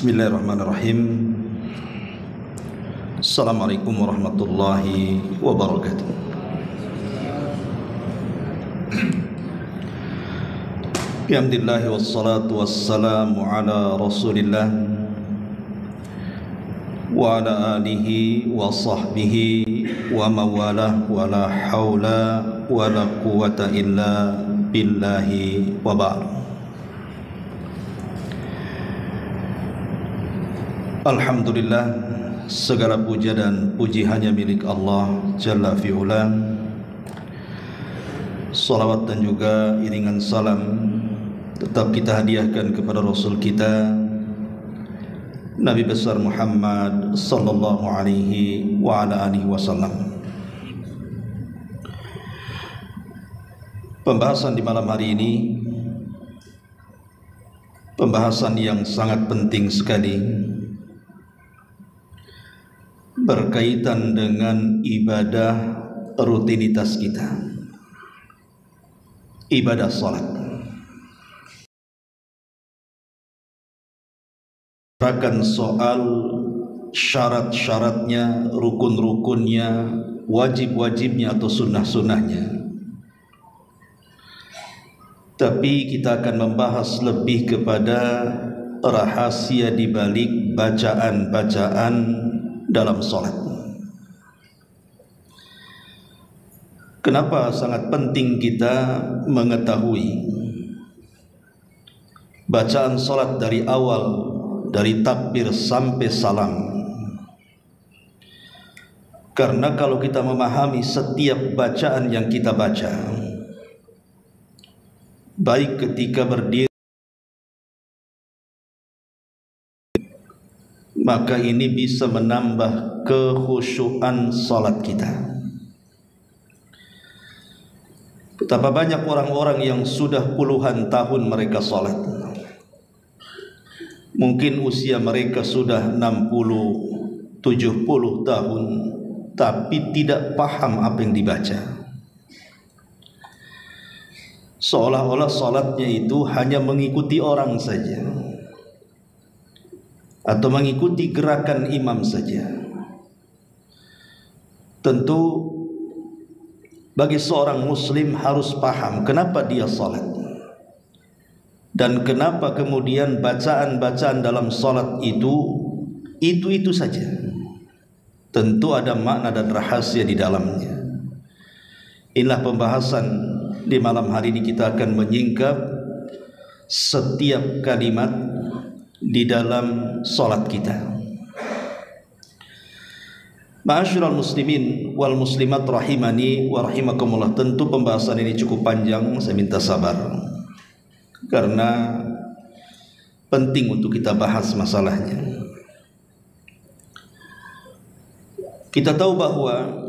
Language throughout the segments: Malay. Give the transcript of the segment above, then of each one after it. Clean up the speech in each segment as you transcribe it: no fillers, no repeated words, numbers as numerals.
Bismillahirrahmanirrahim. Assalamualaikum warahmatullahi wabarakatuh. Alhamdulillah wassalatu wassalamu ala Rasulillah wa ala alihi wa sahbihi wa mawalah wa la hawla wa la quwwata illa billahi wa ba'd. Alhamdulillah, segala puja dan puji hanya milik Allah Jalla fi'ula. Salawat dan juga iringan salam tetap kita hadiahkan kepada Rasul kita Nabi besar Muhammad sallallahu alaihi wa ala alihi wasallam. Pembahasan di malam hari ini pembahasan yang sangat penting sekali, berkaitan dengan ibadah rutinitas kita, ibadah salat. Akan soal syarat-syaratnya, rukun-rukunnya, wajib-wajibnya atau sunnah-sunnahnya. Tapi kita akan membahas lebih kepada rahasia di balik bacaan-bacaan dalam salat. Kenapa sangat penting kita mengetahui bacaan salat dari awal, dari takbir sampai salam? Karena kalau kita memahami setiap bacaan yang kita baca, baik ketika berdiri, maka ini bisa menambah kekhusyuan salat kita. Betapa banyak orang-orang yang sudah puluhan tahun mereka salat, mungkin usia mereka sudah 60, 70 tahun, tapi tidak paham apa yang dibaca. Seolah-olah salatnya itu hanya mengikuti orang saja, atau mengikuti gerakan imam saja. Tentu bagi seorang muslim harus paham kenapa dia salat, dan kenapa kemudian bacaan-bacaan dalam salat itu saja. Tentu ada makna dan rahasia di dalamnya. Inilah pembahasan di malam hari ini. Kita akan menyingkap setiap kalimat di dalam salat kita. Ma'asyiral muslimin wal muslimat rahimani wa rahimakumullah. Tentu pembahasan ini cukup panjang, saya minta sabar karena penting untuk kita bahas masalahnya. Kita tahu bahwa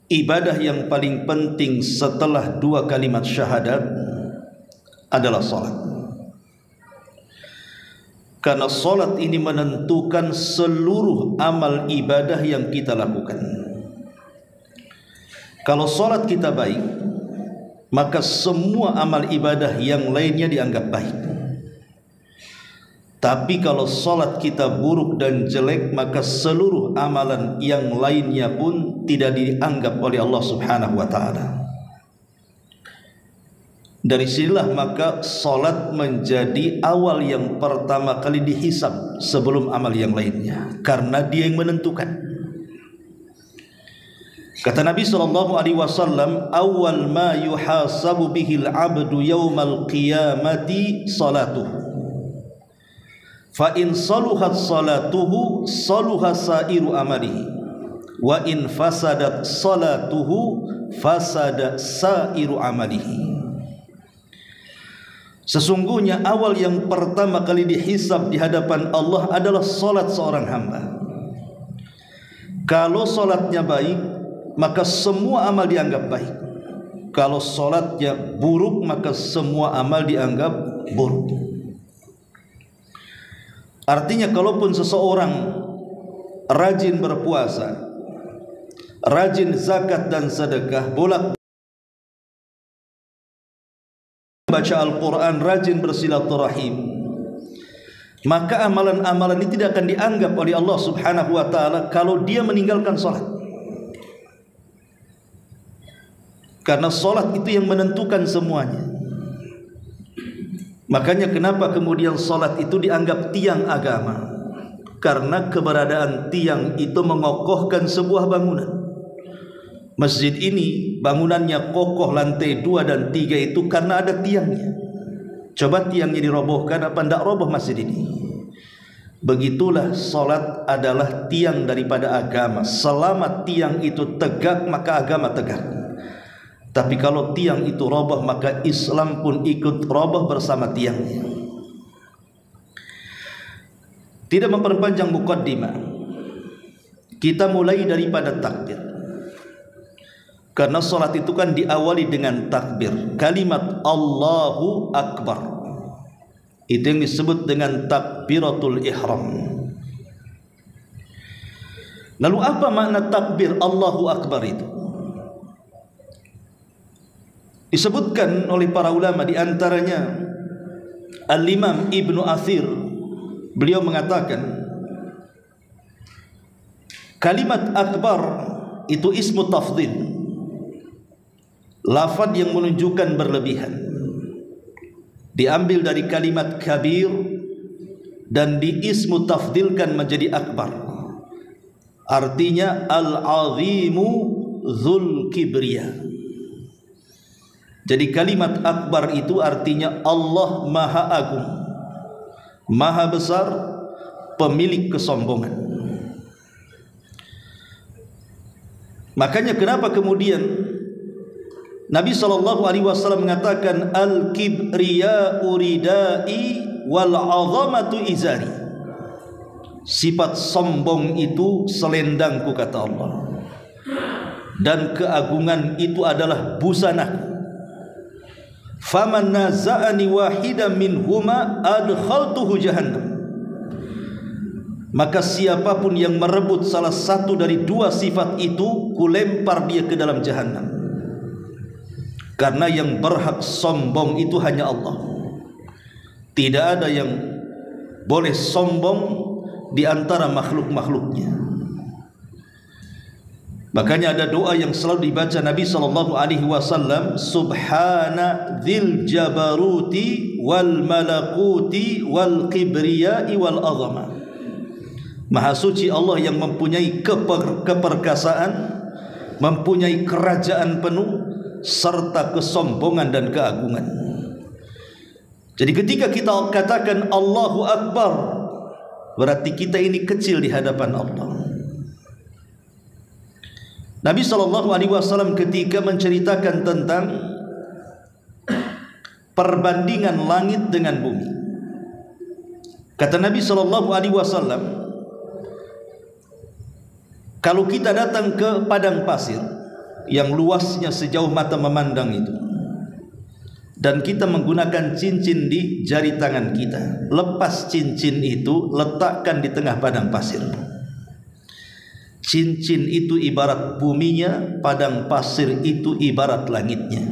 ibadah yang paling penting setelah dua kalimat syahadat adalah salat. Karena salat ini menentukan seluruh amal ibadah yang kita lakukan. Kalau salat kita baik, maka semua amal ibadah yang lainnya dianggap baik. Tapi kalau salat kita buruk dan jelek, maka seluruh amalan yang lainnya pun tidak dianggap oleh Allah Subhanahu wa ta'ala. Dari sinilah maka salat menjadi awal yang pertama kali dihisab sebelum amal yang lainnya, karena dia yang menentukan. Kata Nabi SAW, awal ma yuhasabu bihil abdu yawmal qiyamati salatuhu, fa in saluhat salatuhu saluha sairu amalihi, wa in fasadat salatuhu fasada sairu amalihi. Sesungguhnya awal yang pertama kali dihisab di hadapan Allah adalah salat seorang hamba. Kalau salatnya baik, maka semua amal dianggap baik. Kalau salatnya buruk, maka semua amal dianggap buruk. Artinya kalaupun seseorang rajin berpuasa, rajin zakat dan sedekah, bolak baca Al-Quran, rajin bersilaturahim, maka amalan-amalan ini tidak akan dianggap oleh Allah Subhanahu wa taala kalau dia meninggalkan salat. Karena salat itu yang menentukan semuanya. Makanya kenapa kemudian salat itu dianggap tiang agama? Karena keberadaan tiang itu mengokohkan sebuah bangunan. Masjid ini bangunannya kokoh, lantai 2 dan 3 itu karena ada tiangnya. Coba tiangnya dirobohkan, apa tidak roboh masjid ini? Begitulah salat adalah tiang daripada agama. Selama tiang itu tegak, maka agama tegak. Tapi kalau tiang itu roboh, maka Islam pun ikut roboh bersama tiangnya. Tidak memperpanjang muqaddimah, kita mulai daripada takbir. Karena salat itu kan diawali dengan takbir, kalimat Allahu Akbar. Itu yang disebut dengan takbiratul ihram. Lalu apa makna takbir Allahu Akbar itu? Disebutkan oleh para ulama, di antaranya Al-Imam Ibnu Athir, beliau mengatakan kalimat akbar itu ismu tafdhil, lafaz yang menunjukkan berlebihan, diambil dari kalimat kabir dan di ismu tafdhilkan menjadi akbar. Artinya al-azimu dzul kibriya. Jadi kalimat akbar itu artinya Allah Maha Agung, Maha Besar, pemilik kesombongan. Makanya kenapa kemudian Nabi SAW mengatakan al-kibriya'u ridai wal 'azamatu izari. Sifat sombong itu selendangku, kata Allah, dan keagungan itu adalah busanaku. Faman naza'ani wahidan minhuma adkhaltuhu jahannam. Maka siapapun yang merebut salah satu dari dua sifat itu, kulempar dia ke dalam jahannam. Karena yang berhak sombong itu hanya Allah. Tidak ada yang boleh sombong di antara makhluk-makhluknya. Makanya ada doa yang selalu dibaca Nabi SAW, Subhana dzil jabaruti wal malakuti wal kibriyai wal azama. Maha suci Allah yang mempunyai keperkasaan, mempunyai kerajaan penuh, serta kesombongan dan keagungan. Jadi ketika kita katakan Allahu Akbar, berarti kita ini kecil di hadapan Allah. Nabi SAW ketika menceritakan tentang perbandingan langit dengan bumi, kata Nabi SAW, kalau kita datang ke padang pasir yang luasnya sejauh mata memandang itu, dan kita menggunakan cincin di jari tangan kita, lepas cincin itu, letakkan di tengah padang pasir. Cincin itu ibarat buminya, padang pasir itu ibarat langitnya.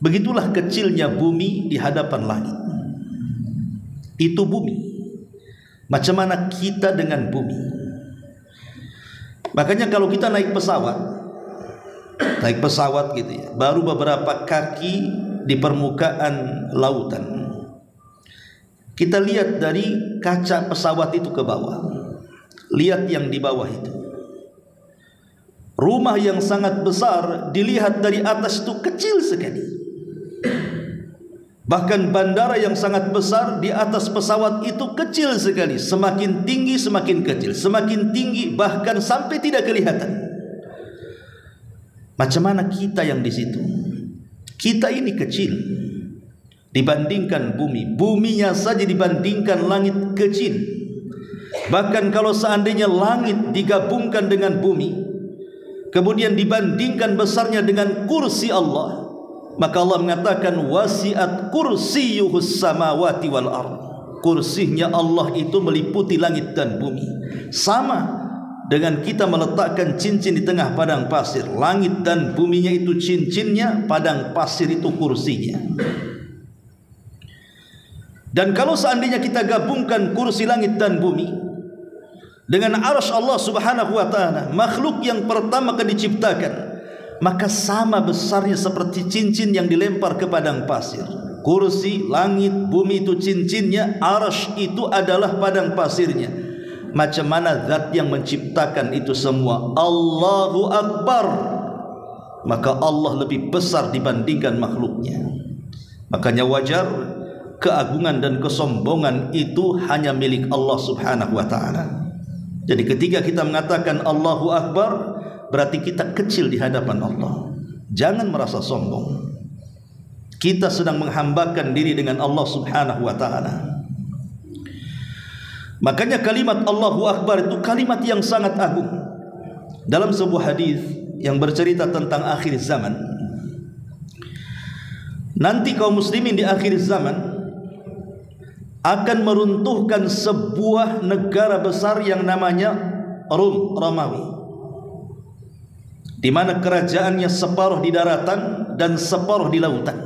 Begitulah kecilnya bumi di hadapan langit. Itu bumi. Macam mana kita dengan bumi? Makanya kalau kita naik pesawat gitu ya, baru beberapa kaki di permukaan lautan, kita lihat dari kaca pesawat itu ke bawah. Lihat yang di bawah itu. Rumah yang sangat besar dilihat dari atas itu kecil sekali. Bahkan bandara yang sangat besar di atas pesawat itu kecil sekali. Semakin tinggi semakin kecil, semakin tinggi bahkan sampai tidak kelihatan. Macam mana kita yang di situ? Kita ini kecil dibandingkan bumi. Buminya saja dibandingkan langit kecil. Bahkan kalau seandainya langit digabungkan dengan bumi, kemudian dibandingkan besarnya dengan kursi Allah, maka Allah mengatakan wasi'at kursiyyuhus samawati wal ardh. Kursinya Allah itu meliputi langit dan bumi. Sama dengan kita meletakkan cincin di tengah padang pasir. Langit dan buminya itu cincinnya, padang pasir itu kursinya. Dan kalau seandainya kita gabungkan kursi langit dan bumi dengan arsy Allah Subhanahu wa taala, makhluk yang pertama kali diciptakan, maka sama besarnya seperti cincin yang dilempar ke padang pasir. Kursi, langit, bumi itu cincinnya, arsy itu adalah padang pasirnya. Macam mana zat yang menciptakan itu semua? Allahu Akbar. Maka Allah lebih besar dibandingkan makhluknya. Makanya wajar keagungan dan kesombongan itu hanya milik Allah Subhanahu wa taala. Jadi ketika kita mengatakan Allahu Akbar, berarti kita kecil di hadapan Allah. Jangan merasa sombong. Kita sedang menghambakan diri dengan Allah Subhanahu wa taala. Makanya kalimat Allahu Akbar itu kalimat yang sangat agung. Dalam sebuah hadis yang bercerita tentang akhir zaman, nanti kaum muslimin di akhir zaman akan meruntuhkan sebuah negara besar yang namanya Romawi, di mana kerajaannya separuh di daratan dan separuh di lautan.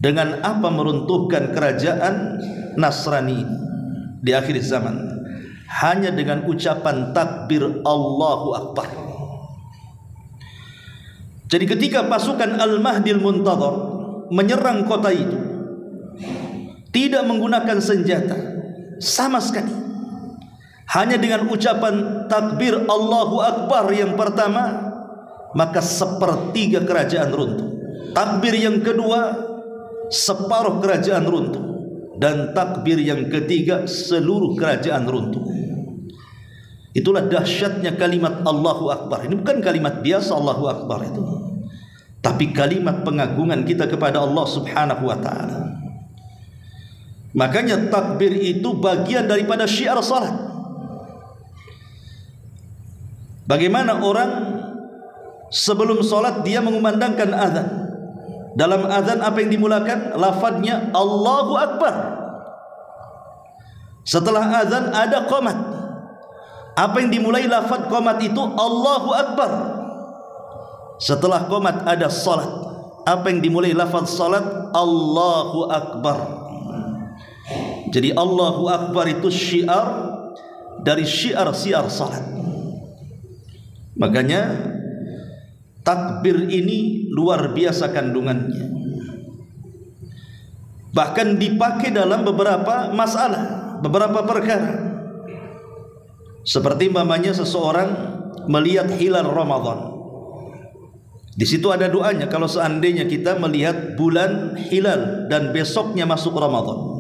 Dengan apa meruntuhkan kerajaan Nasrani di akhir zaman? Hanya dengan ucapan takbir Allahu Akbar. Jadi ketika pasukan Al-Mahdil Muntadhar menyerang kota itu, tidak menggunakan senjata sama sekali, hanya dengan ucapan takbir Allahu Akbar yang pertama, maka sepertiga kerajaan runtuh. Takbir yang kedua, separuh kerajaan runtuh. Dan takbir yang ketiga, seluruh kerajaan runtuh. Itulah dahsyatnya kalimat Allahu Akbar. Ini bukan kalimat biasa Allahu Akbar itu, tapi kalimat pengagungan kita kepada Allah Subhanahu wa taala. Makanya takbir itu bagian daripada syiar salat. Bagaimana orang sebelum salat dia mengumandangkan azan. Dalam azan apa yang dimulakan? Lafadznya Allahu Akbar. Setelah azan ada qomat. Apa yang dimulai lafadz qomat itu? Allahu Akbar. Setelah qomat ada salat. Apa yang dimulai lafadz salat? Allahu Akbar. Jadi Allahu Akbar itu syiar dari syiar-syiar salat. Makanya takbir ini luar biasa kandungannya. Bahkan dipakai dalam beberapa masalah, beberapa perkara. Seperti umpamanya seseorang melihat hilal Ramadan. Di situ ada doanya kalau seandainya kita melihat bulan hilal dan besoknya masuk Ramadan.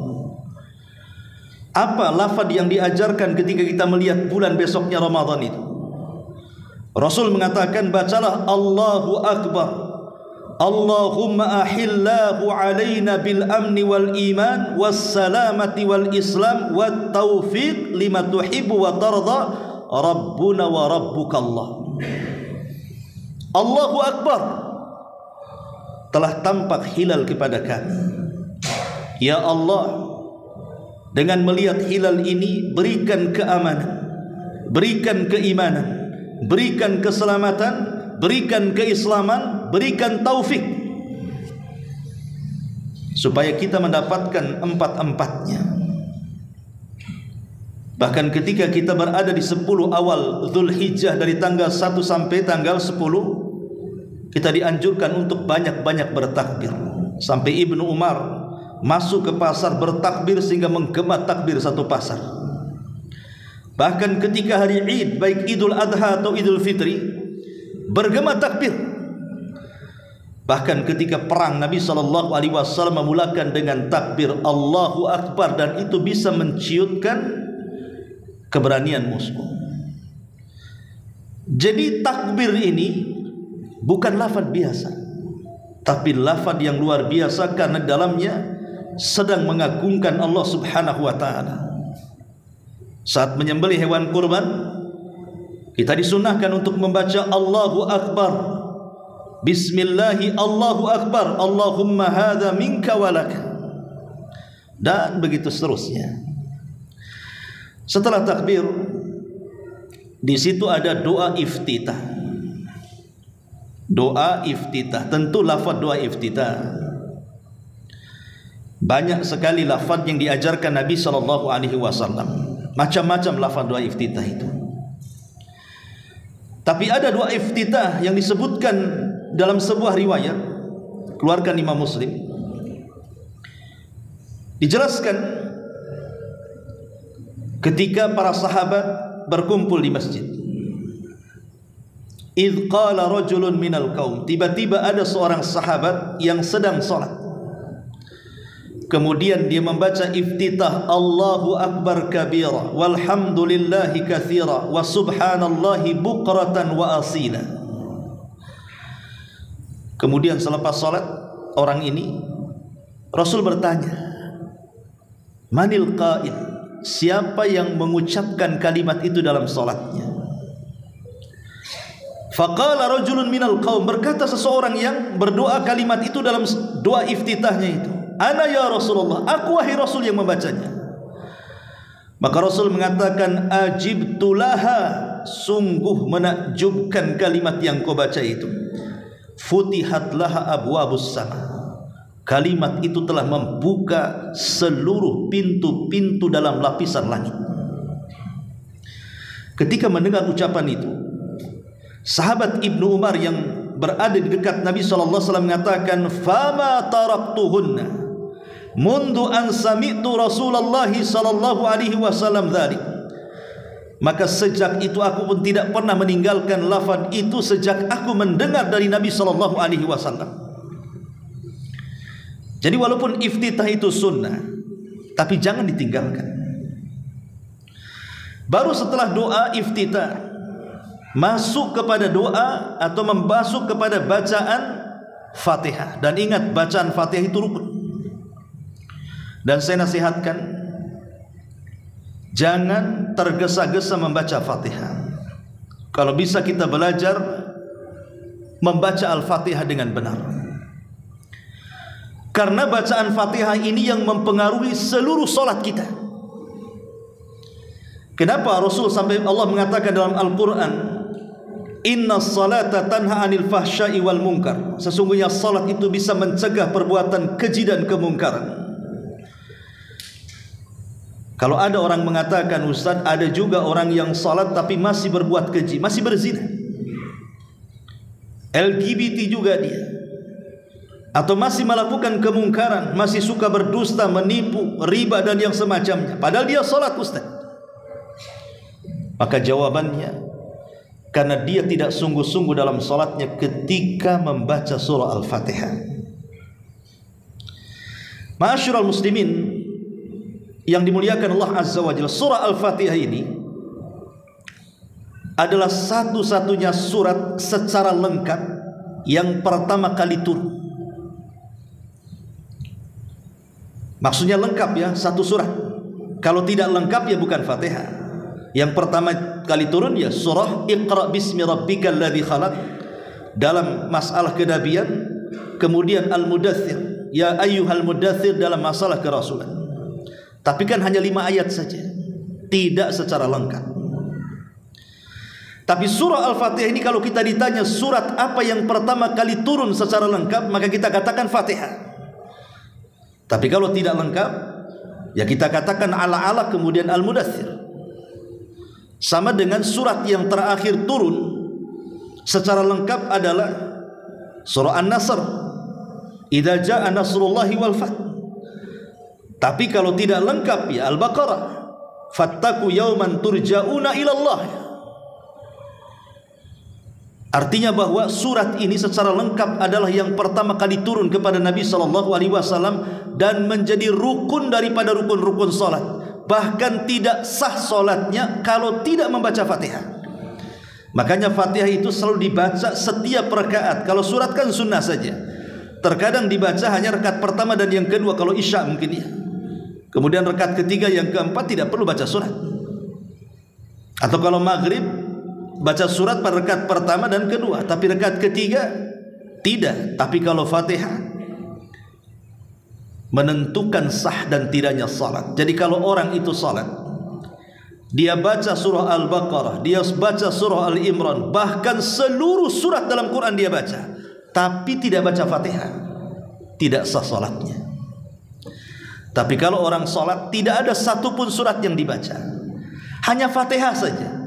Apa lafaz yang diajarkan ketika kita melihat bulan besoknya Ramadan itu? Rasul mengatakan, bacalah Allahu Akbar. Allahumma ahillahu alaina bil amni wal iman was salamati wal islam wat taufiq lima tuhibbu wa tarda rabbuna wa rabbukallah. Allahu Akbar, telah tampak hilal kepada kami. Ya Allah, dengan melihat hilal ini berikan keamanan, berikan keimanan, berikan keselamatan, berikan keislaman, berikan taufik, supaya kita mendapatkan empat-empatnya. Bahkan ketika kita berada di 10 awal Dzulhijjah, dari tanggal 1 sampai tanggal 10, kita dianjurkan untuk banyak-banyak bertakbir. Sampai Ibnu Umar masuk ke pasar bertakbir sehingga menggema takbir satu pasar. Bahkan ketika hari Id, baik Idul Adha atau Idul Fitri, bergema takbir. Bahkan ketika perang, Nabi SAW memulakan dengan takbir Allahu Akbar, dan itu bisa menciutkan keberanian musuh. Jadi takbir ini bukan lafaz biasa, tapi lafaz yang luar biasa karena dalamnya sedang mengagungkan Allah Subhanahu wa taala. Saat menyembelih hewan kurban, kita disunahkan untuk membaca Allahu Akbar, Bismillahi Allahu Akbar, Allahumma hadza minka walaka, dan begitu seterusnya. Setelah takbir, di situ ada doa iftitah. Doa iftitah, tentu lafaz doa iftitah. Banyak sekali lafaz yang diajarkan Nabi SAW. Macam-macam lafaz doa iftitah itu. Tapi ada doa iftitah yang disebutkan dalam sebuah riwayat, keluarkan Imam Muslim. Dijelaskan ketika para sahabat berkumpul di masjid. Idh qala rajulun minal qaum, tiba-tiba ada seorang sahabat yang sedang salat. Kemudian dia membaca iftitah, Allahu Akbar kabira walhamdulillahi katsira wa subhanallahi bukratan wa asila. Kemudian selepas salat orang ini, Rasul bertanya, manil qail, siapa yang mengucapkan kalimat itu dalam salatnya? Faqala rajulun minal qaum, berkata seseorang yang berdoa kalimat itu dalam doa iftitahnya itu, ana ya Rasulullah, aku wahai Rasul yang membacanya. Maka Rasul mengatakan, ajibtulaha, sungguh menakjubkan kalimat yang kau baca itu. Futihat laha abwabus sama, kalimat itu telah membuka seluruh pintu-pintu dalam lapisan langit. Ketika mendengar ucapan itu, sahabat Ibnu Umar yang berada di dekat Nabi SAW mengatakan, fama taraktuhunna mundu an sami'tu Rasulullah sallallahu alaihi wasallam dzalik. Maka sejak itu aku pun tidak pernah meninggalkan lafaz itu sejak aku mendengar dari Nabi sallallahu alaihi wasallam. Jadi walaupun iftitah itu sunnah, tapi jangan ditinggalkan. Baru setelah doa iftitah masuk kepada doa atau membasuh kepada bacaan Fatihah. Dan ingat, bacaan Fatihah itu rukun. Dan saya nasihatkan, jangan tergesa-gesa membaca Fatihah. Kalau bisa kita belajar membaca Al-Fatihah dengan benar, karena bacaan Fatihah ini yang mempengaruhi seluruh solat kita. Kenapa Rasul sampai Allah mengatakan dalam Al-Quran, inna salata tanha anil fahsya'i wal munkar, sesungguhnya salat itu bisa mencegah perbuatan keji dan kemungkaran. Kalau ada orang mengatakan, Ustaz, ada juga orang yang salat tapi masih berbuat keji, masih berzina, LGBT juga dia, atau masih melakukan kemungkaran, masih suka berdusta, menipu, riba dan yang semacamnya, padahal dia salat, Ustaz. Maka jawabannya, karena dia tidak sungguh-sungguh dalam salatnya ketika membaca surah Al-Fatihah. Ma'asyiral muslimin yang dimuliakan Allah Azza wa Jalla, surah Al-Fatihah ini adalah satu-satunya surat secara lengkap yang pertama kali turun. Maksudnya lengkap ya, satu surat. Kalau tidak lengkap ya bukan Fatihah. Yang pertama kali turun ya surah Iqra bismi rabbikal ladzi khalaq dalam masalah kenabian, kemudian Al-Mudaththir, ya ayyuhal mudaththir dalam masalah kerasulan. Tapi kan hanya 5 ayat saja, tidak secara lengkap. Tapi surah Al-Fatihah ini kalau kita ditanya surat apa yang pertama kali turun secara lengkap, maka kita katakan Fatihah. Tapi kalau tidak lengkap, ya kita katakan ala-ala kemudian Al-Mudaththir. Sama dengan surat yang terakhir turun secara lengkap adalah surah An-Nasr, idza jaa nasrullahi wal fath. Tapi kalau tidak lengkap ya Al-Baqarah, fattaku yauman turja'una ilallah. Artinya bahwa surat ini secara lengkap adalah yang pertama kali turun kepada Nabi SAW dan menjadi rukun daripada rukun-rukun salat. Bahkan tidak sah salatnya kalau tidak membaca Fatihah. Makanya Fatihah itu selalu dibaca setiap rakaat. Kalau surat kan sunnah saja, terkadang dibaca hanya rakaat pertama dan yang kedua kalau isya mungkin ya. Kemudian rakaat ketiga yang keempat tidak perlu baca surat. Atau kalau maghrib baca surat pada rakaat pertama dan kedua, tapi rakaat ketiga tidak. Tapi kalau Fatihah menentukan sah dan tidaknya salat. Jadi kalau orang itu salat, dia baca surah Al-Baqarah, dia baca surah Al-Imran, bahkan seluruh surat dalam Quran dia baca, tapi tidak baca Fatihah, tidak sah salatnya. Tapi kalau orang sholat tidak ada satupun surat yang dibaca, hanya Fatihah saja.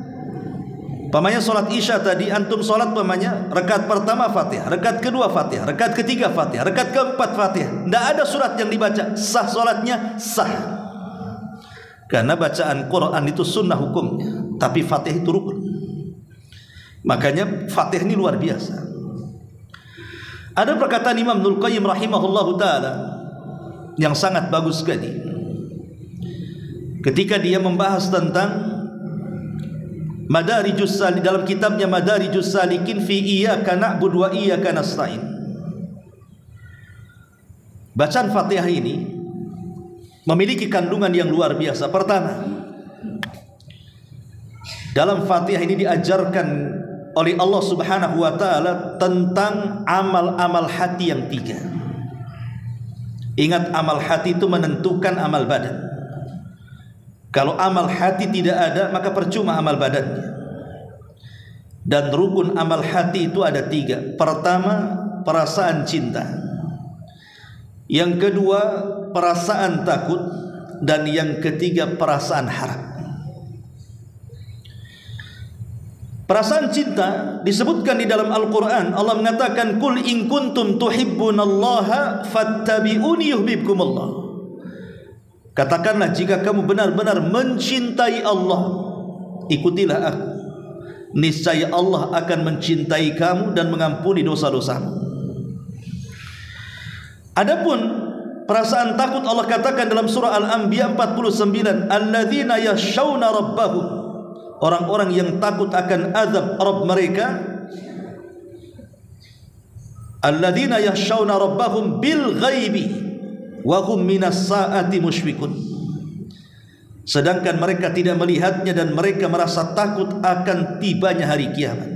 Pamanya sholat isya tadi, antum sholat pamanya rakaat pertama Fatihah, rakaat kedua Fatihah, rakaat ketiga Fatihah, rakaat keempat Fatihah. Tidak ada surat yang dibaca, sah sholatnya, sah. Karena bacaan Quran itu sunnah hukumnya, tapi Fatihah itu rukun. Makanya Fatihah ini luar biasa. Ada perkataan Imam Ibnul Qayyim rahimahullahu ta'ala yang sangat bagus sekali ketika dia membahas tentang Madarijus Salikin, dalam kitabnya Madarijus Salikin fi iyyaka na'budu wa iyyaka nasta'in. Bacaan Fatihah ini memiliki kandungan yang luar biasa. Pertama, dalam Fatihah ini diajarkan oleh Allah Subhanahu wa taala tentang amal-amal hati yang 3. Ingat, amal hati itu menentukan amal badan. Kalau amal hati tidak ada, maka percuma amal badannya. Dan rukun amal hati itu ada 3. Pertama, perasaan cinta. Yang kedua, perasaan takut. Dan yang ketiga, perasaan harap. Perasaan cinta disebutkan di dalam Al-Quran. Allah mengatakan, Qul in kuntum tuhibbunallaha fattabi'uni yuhibbukumullah. Katakanlah, jika kamu benar-benar mencintai Allah, ikutilah aku. Niscaya Allah akan mencintai kamu dan mengampuni dosa-dosamu. Adapun perasaan takut, Allah katakan dalam surah Al-Anbiya 49, alladzina yakhshawna rabbahum, orang-orang yang takut akan azab Rabb mereka. Alladzina yakhshawna rabbahum bil ghaibi wa hum minas saati musyfiqun. Sedangkan mereka tidak melihatnya dan mereka merasa takut akan tibanya hari kiamat.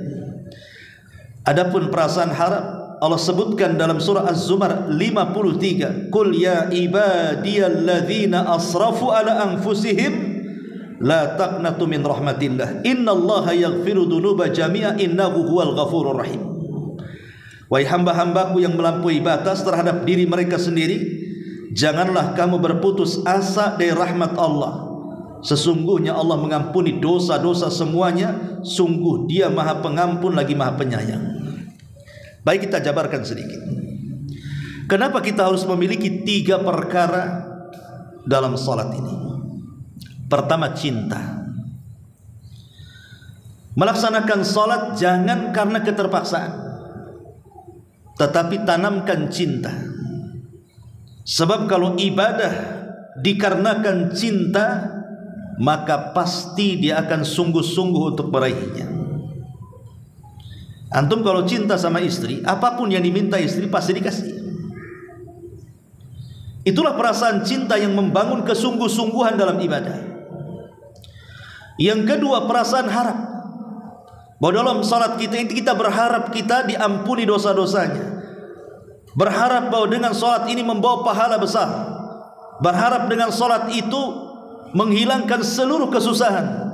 Adapun perasaan harap, Allah sebutkan dalam surah Az-Zumar 53, Qul ya ibadiyalladzina asrafu ala anfusihim la taqnatu min rahmatillah innallaha yaghfiru dzunuba jami'a innahu huwal ghafurur rahim. Wahai hamba-hambaku yang melampaui batas terhadap diri mereka sendiri, janganlah kamu berputus asa dari rahmat Allah. Sesungguhnya Allah mengampuni dosa-dosa semuanya. Sungguh Dia Maha Pengampun lagi Maha Penyayang. Baik, kita jabarkan sedikit. Kenapa kita harus memiliki 3 perkara dalam salat ini? Pertama, cinta. Melaksanakan salat jangan karena keterpaksaan, tetapi tanamkan cinta. Sebab kalau ibadah dikarenakan cinta, maka pasti dia akan sungguh-sungguh untuk meraihnya. Antum kalau cinta sama istri, apapun yang diminta istri pasti dikasih. Itulah perasaan cinta yang membangun kesungguh-sungguhan dalam ibadah. Yang kedua, perasaan harap. Bahwa dalam salat kita ini kita berharap kita diampuni dosa-dosanya. Berharap bahwa dengan salat ini membawa pahala besar. Berharap dengan salat itu menghilangkan seluruh kesusahan.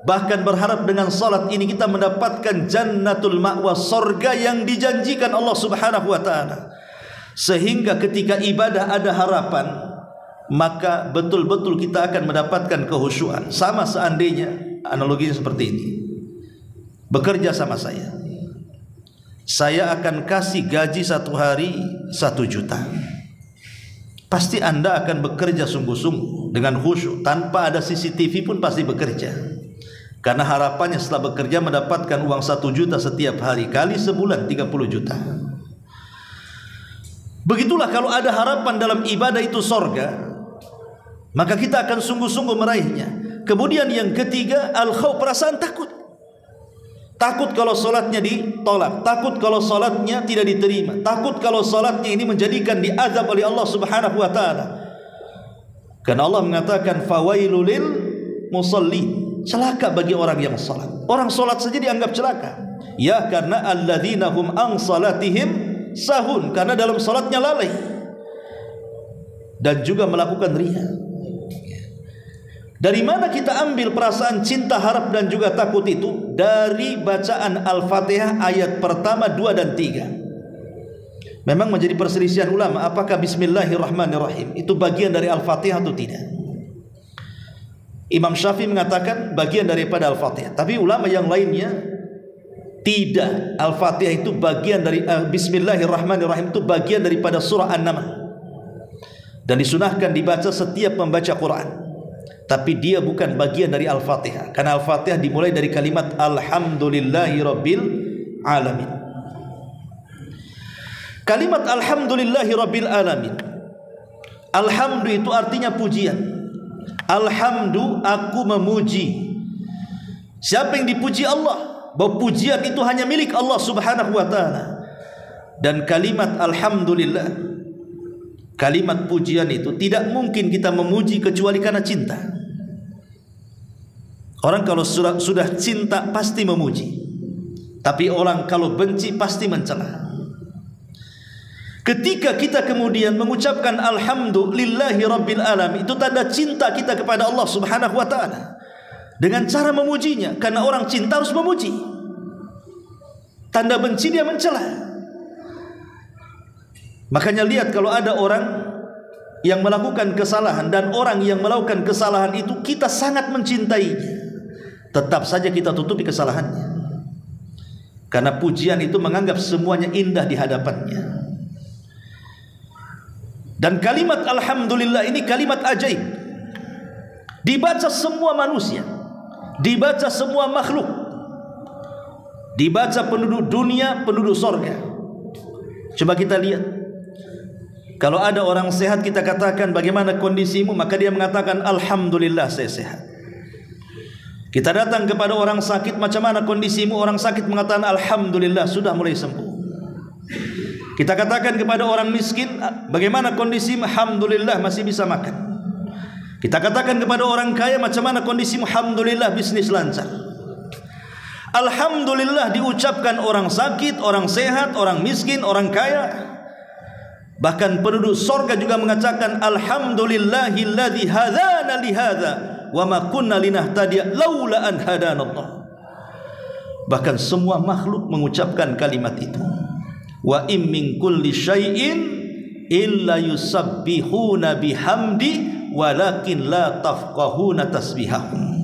Bahkan berharap dengan salat ini kita mendapatkan jannatul ma'wa, surga yang dijanjikan Allah Subhanahu wa taala. Sehingga ketika ibadah ada harapan, maka betul-betul kita akan mendapatkan kehusyuan. Sama seandainya analoginya seperti ini. Bekerja sama saya akan kasih gaji 1 hari 1 juta. Pasti Anda akan bekerja sungguh-sungguh dengan khusyuk, tanpa ada CCTV pun pasti bekerja. Karena harapannya setelah bekerja mendapatkan uang 1 juta setiap hari, kali sebulan 30 juta. Begitulah kalau ada harapan dalam ibadah itu sorga, maka kita akan sungguh-sungguh meraihnya. Kemudian yang ketiga, al-khauf, perasaan takut. Takut kalau solatnya ditolak, takut kalau solatnya tidak diterima, takut kalau solatnya ini menjadikan diazab oleh Allah Subhanahu wa taala. Karena Allah mengatakan fawailul lil musallin, celaka bagi orang yang salat. Orang salat saja dianggap celaka. Ya, karena alladzina hum an salatihim sahun, karena dalam salatnya lalai dan juga melakukan riya. Dari mana kita ambil perasaan cinta, harap dan juga takut itu? Dari bacaan Al-Fatihah ayat pertama, 2 dan 3. Memang menjadi perselisihan ulama apakah Bismillahirrahmanirrahim itu bagian dari Al-Fatihah atau tidak. Imam Syafi'i mengatakan bagian daripada Al-Fatihah, tapi ulama yang lainnya tidak. Al-Fatihah itu bagian dari Bismillahirrahmanirrahim itu bagian daripada surah An-Naml dan disunahkan dibaca setiap membaca Quran, tapi dia bukan bagian dari Al-Fatihah, karena Al-Fatihah dimulai dari kalimat Alhamdulillahi Rabbil Alamin. Kalimat Alhamdulillahi Rabbil Alamin, alhamdu itu artinya pujian. Alhamdu, aku memuji. Siapa yang dipuji? Allah. Bahwa pujian itu hanya milik Allah subhanahu wa ta'ala. Dan kalimat Alhamdulillah, kalimat pujian itu tidak mungkin kita memuji kecuali karena cinta. Orang kalau sudah cinta pasti memuji, tapi orang kalau benci pasti mencela. Ketika kita kemudian mengucapkan Alhamdulillahi Rabbil Alamin, itu tanda cinta kita kepada Allah subhanahu wa ta'ala dengan cara memujinya, karena orang cinta harus memuji. Tanda benci dia mencela. Makanya lihat kalau ada orang yang melakukan kesalahan dan orang yang melakukan kesalahan itu kita sangat mencintainya, tetap saja kita tutupi kesalahannya, karena pujian itu menganggap semuanya indah di hadapannya. Dan kalimat Alhamdulillah ini kalimat ajaib, dibaca semua manusia, dibaca semua makhluk, dibaca penduduk dunia, penduduk sorga. Coba kita lihat, kalau ada orang sehat kita katakan bagaimana kondisimu, maka dia mengatakan Alhamdulillah saya sehat. Kita datang kepada orang sakit, macam mana kondisimu? Orang sakit mengatakan Alhamdulillah sudah mulai sembuh. Kita katakan kepada orang miskin, bagaimana kondisimu? Alhamdulillah masih bisa makan. Kita katakan kepada orang kaya, macam mana kondisimu? Alhamdulillah bisnis lancar. Alhamdulillah diucapkan orang sakit, orang sehat, orang miskin, orang kaya. Bahkan penduduk sorga juga mengatakan Alhamdulillahilladzi hadana lihadza wa ma kunna linahtadiya laula an hadanallah. Bahkan semua makhluk mengucapkan kalimat itu. Wa im min kulli syai'in illa yusabbihuna bihamdi walakin la tafqahuna tasbihahum.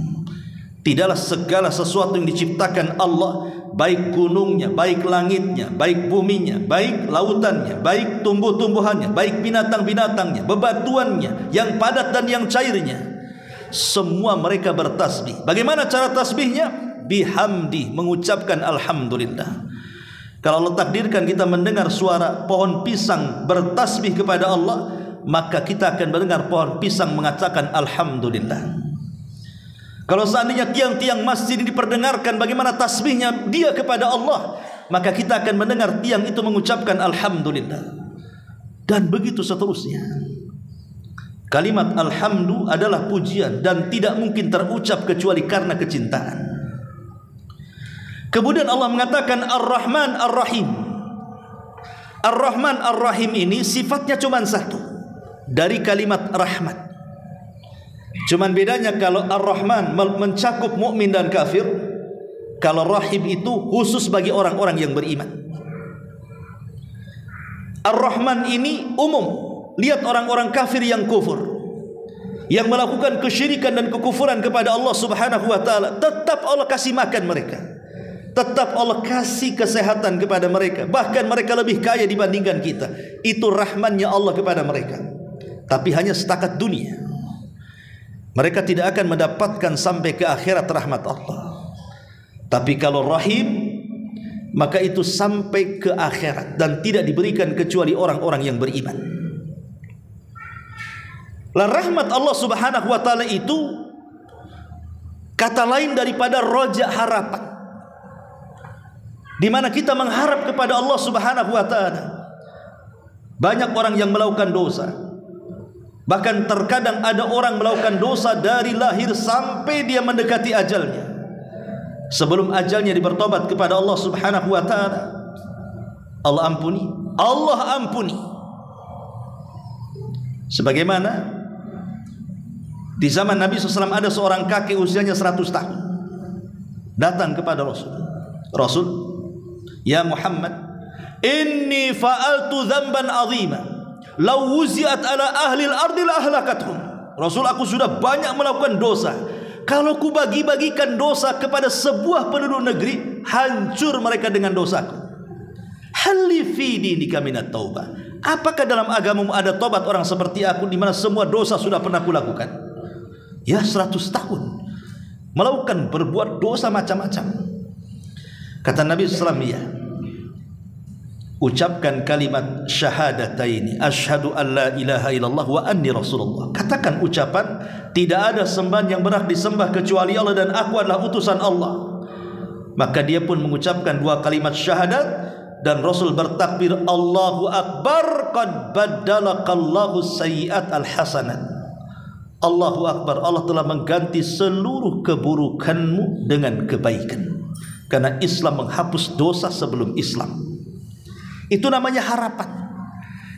Tidaklah segala sesuatu yang diciptakan Allah, baik gunungnya, baik langitnya, baik buminya, baik lautannya, baik tumbuh-tumbuhannya, baik binatang-binatangnya, bebatuannya, yang padat dan yang cairnya, semua mereka bertasbih. Bagaimana cara tasbihnya? Bihamdi, mengucapkan Alhamdulillah. Kalau Allah takdirkan kita mendengar suara pohon pisang bertasbih kepada Allah, maka kita akan mendengar pohon pisang mengatakan Alhamdulillah. Kalau seandainya tiang-tiang masjid diperdengarkan bagaimana tasbihnya dia kepada Allah, maka kita akan mendengar tiang itu mengucapkan Alhamdulillah. Dan begitu seterusnya. Kalimat Alhamdu adalah pujian dan tidak mungkin terucap kecuali karena kecintaan. Kemudian Allah mengatakan Ar-Rahman Ar-Rahim. Ar-Rahman Ar-Rahim ini sifatnya cuma satu dari kalimat rahmat. Cuman bedanya kalau Ar-Rahman mencakup mukmin dan kafir, kalau Rahim itu khusus bagi orang-orang yang beriman. Ar-Rahman ini umum. Lihat orang-orang kafir yang kufur, yang melakukan kesyirikan dan kekufuran kepada Allah Subhanahu wa taala, tetap Allah kasih makan mereka. Tetap Allah kasih kesehatan kepada mereka. Bahkan mereka lebih kaya dibandingkan kita. Itu rahmannya Allah kepada mereka. Tapi hanya setakat dunia. Mereka tidak akan mendapatkan sampai ke akhirat rahmat Allah. Tapi kalau rahim, maka itu sampai ke akhirat dan tidak diberikan kecuali orang-orang yang beriman. Lah rahmat Allah Subhanahu wa taala itu kata lain daripada roja harapan, di mana kita mengharap kepada Allah Subhanahu wa taala. Banyak orang yang melakukan dosa. Bahkan terkadang ada orang melakukan dosa dari lahir sampai dia mendekati ajalnya. Sebelum ajalnya bertobat kepada Allah Subhanahu wa taala, Allah ampuni, Allah ampuni. Sebagaimana di zaman Nabi SAW ada seorang kakek usianya 100 tahun datang kepada Rasul. Rasul, ya Muhammad, inni fa'altu dzamban 'azima law wuzi'at ala ahli al-ardi la ahlakathum. Rasul, aku sudah banyak melakukan dosa. Kalau ku bagi-bagikan dosa kepada sebuah penduduk negeri, hancur mereka dengan dosaku. Halli fi dinika minat taubah. Apakah dalam agamamu ada tobat orang seperti aku, di mana semua dosa sudah pernah kulakukan? Ya, 100 tahun melakukan berbuat dosa macam-macam. Kata Nabi SAW, ya, ucapkan kalimat syahadataini, asyhadu an la ilaha illallah wa anni rasulullah. Katakan ucapan tidak ada sembahan yang berhak disembah kecuali Allah dan aku adalah utusan Allah. Maka dia pun mengucapkan 2 kalimat syahadat, dan Rasul bertakbir, Allahu akbar, qad baddalakallahu sayyi'at al-hasanat. Allahu akbar, Allah telah mengganti seluruh keburukanmu dengan kebaikan. Karena Islam menghapus dosa sebelum Islam. Itu namanya harapan.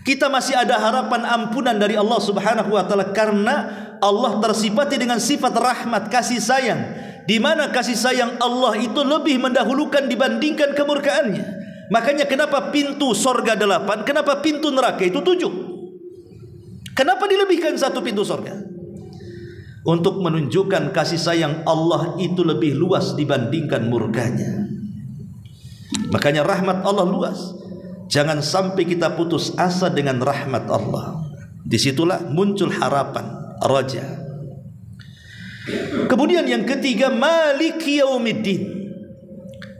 Kita masih ada harapan ampunan dari Allah Subhanahu wa taala, karena Allah tersifati dengan sifat rahmat, kasih sayang, di mana kasih sayang Allah itu lebih mendahulukan dibandingkan kemurkaannya. Makanya kenapa pintu sorga 8, kenapa pintu neraka itu 7? Kenapa dilebihkan 1 pintu sorga? Untuk menunjukkan kasih sayang Allah itu lebih luas dibandingkan murkanya. Makanya rahmat Allah luas. Jangan sampai kita putus asa dengan rahmat Allah. Disitulah muncul harapan, raja. Kemudian yang ketiga, maliki yaumiddin.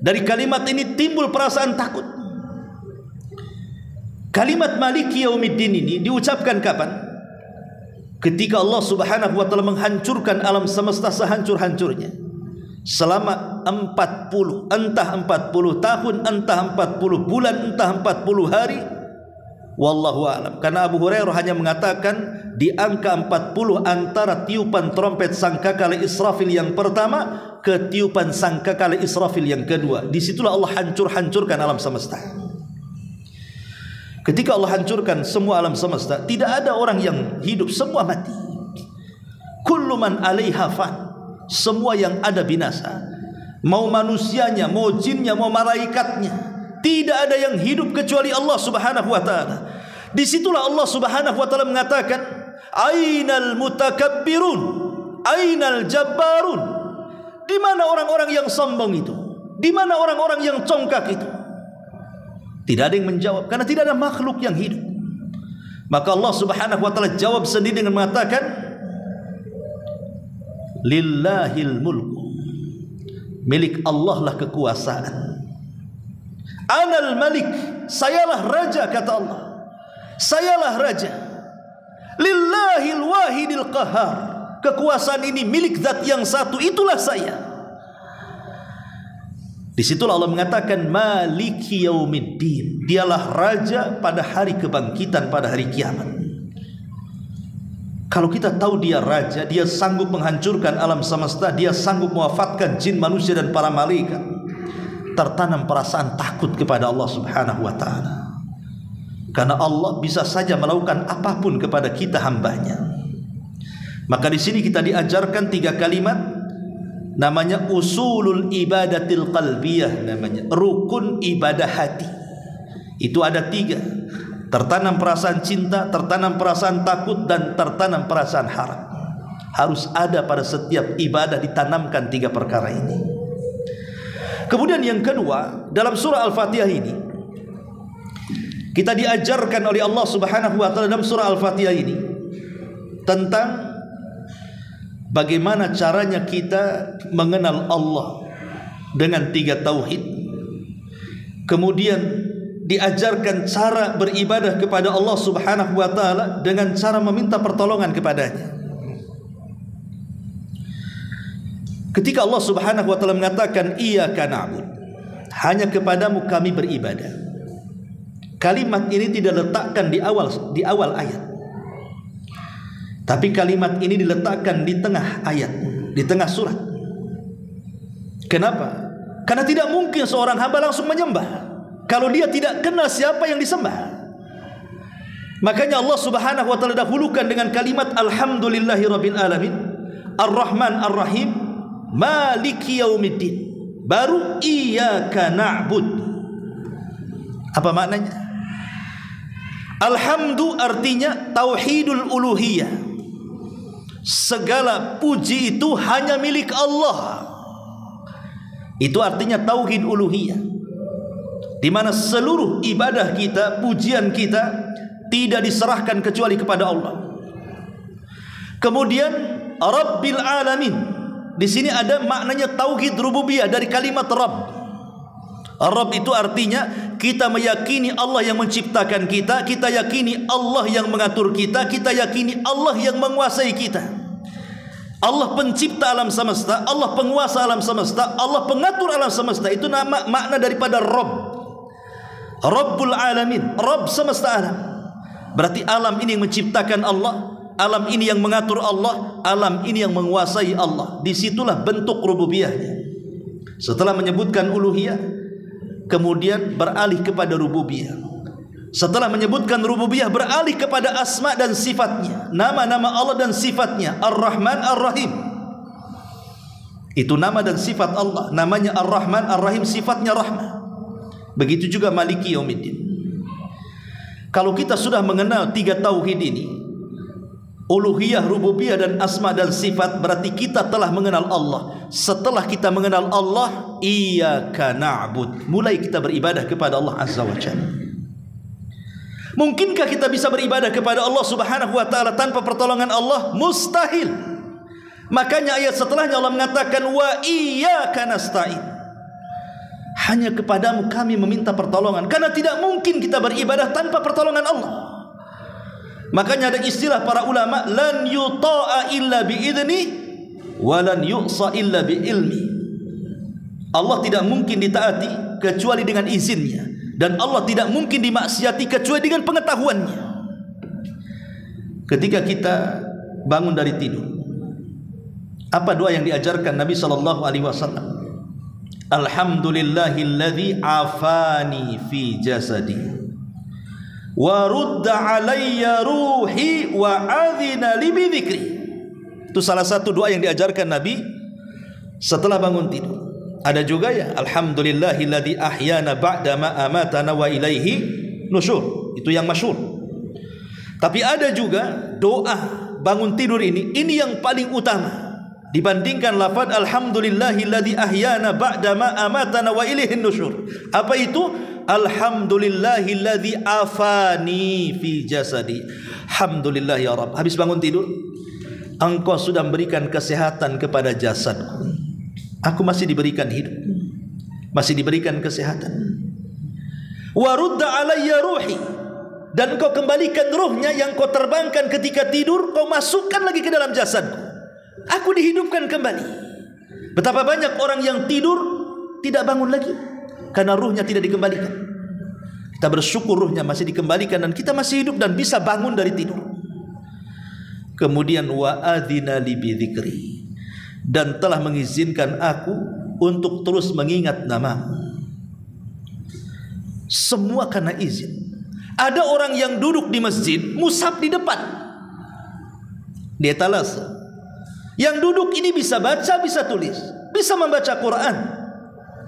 Dari kalimat ini timbul perasaan takut. Kalimat maliki yaumiddin ini diucapkan kapan? Ketika Allah Subhanahu wa taala menghancurkan alam semesta sehancur-hancurnya. Selama 40, entah 40 tahun, entah 40 bulan, entah 40 hari, wallahu a'lam. Karena Abu Hurairah hanya mengatakan di angka 40 antara tiupan trompet sangkakala Israfil yang pertama ke tiupan sangkakala Israfil yang kedua. Disitulah Allah hancurkan alam semesta. Ketika Allah hancurkan semua alam semesta, tidak ada orang yang hidup, semua mati. Kullu man 'alaiha fan. Semua yang ada binasa. Mau manusianya, mau jinnya, mau malaikatnya. Tidak ada yang hidup kecuali Allah Subhanahu wa taala. Disitulah Allah Subhanahu wa taala mengatakan, Ainal mutakabbirun, ainal jabbarun. Di mana orang-orang yang sombong itu? Di mana orang-orang yang congkak itu? Tidak ada yang menjawab, karena tidak ada makhluk yang hidup. Maka Allah Subhanahu wa taala jawab sendiri dengan mengatakan, Lillahil mulku, milik Allah lah kekuasaan. Anal malik, sayalah raja, kata Allah. Sayalah raja. Lillahil wahidil qahar, kekuasaan ini milik zat yang satu, itulah saya. Disitulah Allah mengatakan maliki yaumiddin, dialah raja pada hari kebangkitan, pada hari kiamat. Kalau kita tahu dia raja, dia sanggup menghancurkan alam semesta, dia sanggup mewafatkan jin, manusia dan para malaikat, tertanam perasaan takut kepada Allah Subhanahu wa taala. Karena Allah bisa saja melakukan apapun kepada kita hambanya. Maka di sini kita diajarkan 3 kalimat, namanya usulul ibadatil qalbiyah, namanya rukun ibadah hati. Itu ada 3. Tertanam perasaan cinta, tertanam perasaan takut, dan tertanam perasaan harap. Harus ada pada setiap ibadah, ditanamkan 3 perkara ini. Kemudian yang kedua, dalam surah Al-Fatihah ini kita diajarkan oleh Allah Subhanahu wa taala dalam surah Al-Fatihah ini tentang bagaimana caranya kita mengenal Allah dengan 3 tauhid. Kemudian diajarkan cara beribadah kepada Allah Subhanahu wa taala dengan cara meminta pertolongan kepadanya. Ketika Allah Subhanahu wa taala mengatakan iyyaka na'bud, hanya kepadamu kami beribadah. Kalimat ini tidak diletakkan di awal ayat. Tapi kalimat ini diletakkan di tengah ayat, di tengah surat. Kenapa? Karena tidak mungkin seorang hamba langsung menyembah kalau dia tidak kenal siapa yang disembah. Makanya Allah Subhanahu wa taala dahulukan dengan kalimat alhamdulillahirabbil alamin, arrahman arrahim, maliki yaumiddin, baru iyyaka na'bud. Apa maknanya? Alhamdu artinya tauhidul uluhiyah. Segala puji itu hanya milik Allah. Itu artinya tauhid uluhiyah, di mana seluruh ibadah kita, pujian kita tidak diserahkan kecuali kepada Allah. Kemudian Rabbil Alamin, di sini ada maknanya tauhid rububiyah dari kalimat Rabb. Rabb itu artinya kita meyakini Allah yang menciptakan kita, kita yakini Allah yang mengatur kita, kita yakini Allah yang menguasai kita. Allah pencipta alam semesta, Allah penguasa alam semesta, Allah pengatur alam semesta. Itu nama makna daripada Rabb. Rabbul Alamin, Rabb semesta alam. Berarti alam ini yang menciptakan Allah, alam ini yang mengatur Allah, alam ini yang menguasai Allah. Disitulah bentuk rububiyahnya. Setelah menyebutkan uluhiyah, kemudian beralih kepada rububiyah. Setelah menyebutkan rububiyah, beralih kepada asma dan sifatnya, nama-nama Allah dan sifatnya. Ar-Rahman, Ar-Rahim, itu nama dan sifat Allah. Namanya Ar-Rahman, Ar-Rahim, sifatnya rahmah. Begitu juga Maliki Yaumiddin. Kalau kita sudah mengenal tiga tauhid ini, uluhiyah, rububiyah dan asma dan sifat, berarti kita telah mengenal Allah. Setelah kita mengenal Allah, iyyaka na'bud, mulai kita beribadah kepada Allah Azza wa Jalla. Mungkinkah kita bisa beribadah kepada Allah Subhanahu wa ta'ala tanpa pertolongan Allah? Mustahil. Makanya ayat setelahnya Allah mengatakan wa iyyaka nasta'in, hanya kepadamu kami meminta pertolongan. Karena tidak mungkin kita beribadah tanpa pertolongan Allah. Makanya ada istilah para ulama, lan yuta'a illa bi'idni wa lan yu'sa illa bi'ilmi. Allah tidak mungkin ditaati kecuali dengan izinnya, dan Allah tidak mungkin dimaksiati kecuali dengan pengetahuannya. Ketika kita bangun dari tidur, apa doa yang diajarkan Nabi SAW? Alhamdulillahilladzi afani fi jasadi wa rudda alayya ruhi wa adhina li bidzikri. Itu salah satu doa yang diajarkan Nabi setelah bangun tidur. Ada juga ya, alhamdulillahilladzi ahyana ba'da ma amatana wa ilaihi nusyur. Itu yang masyhur. Tapi ada juga doa bangun tidur ini yang paling utama dibandingkan lafaz alhamdulillahilladzi ahyana ba'da ma amatana wa ilaihi nusyur. Apa itu? Alhamdulillahilladzi afani fi jasadi. Alhamdulillah ya Rabb, habis bangun tidur, Engkau sudah memberikan kesehatan kepada jasadku. Aku masih diberikan hidup, masih diberikan kesehatan. Wa rudda alayya ruhi, dan Engkau kembalikan ruhnya yang Kau terbangkan ketika tidur, Kau masukkan lagi ke dalam jasadku. Aku dihidupkan kembali. Betapa banyak orang yang tidur tidak bangun lagi karena ruhnya tidak dikembalikan. Kita bersyukur ruhnya masih dikembalikan dan kita masih hidup dan bisa bangun dari tidur. Kemudian wa adzina li bidzikri, dan telah mengizinkan aku untuk terus mengingat namamu. Semua karena izin. Ada orang yang duduk di masjid, mushaf di depan, di etalase. Yang duduk ini bisa baca, bisa tulis, bisa membaca Quran.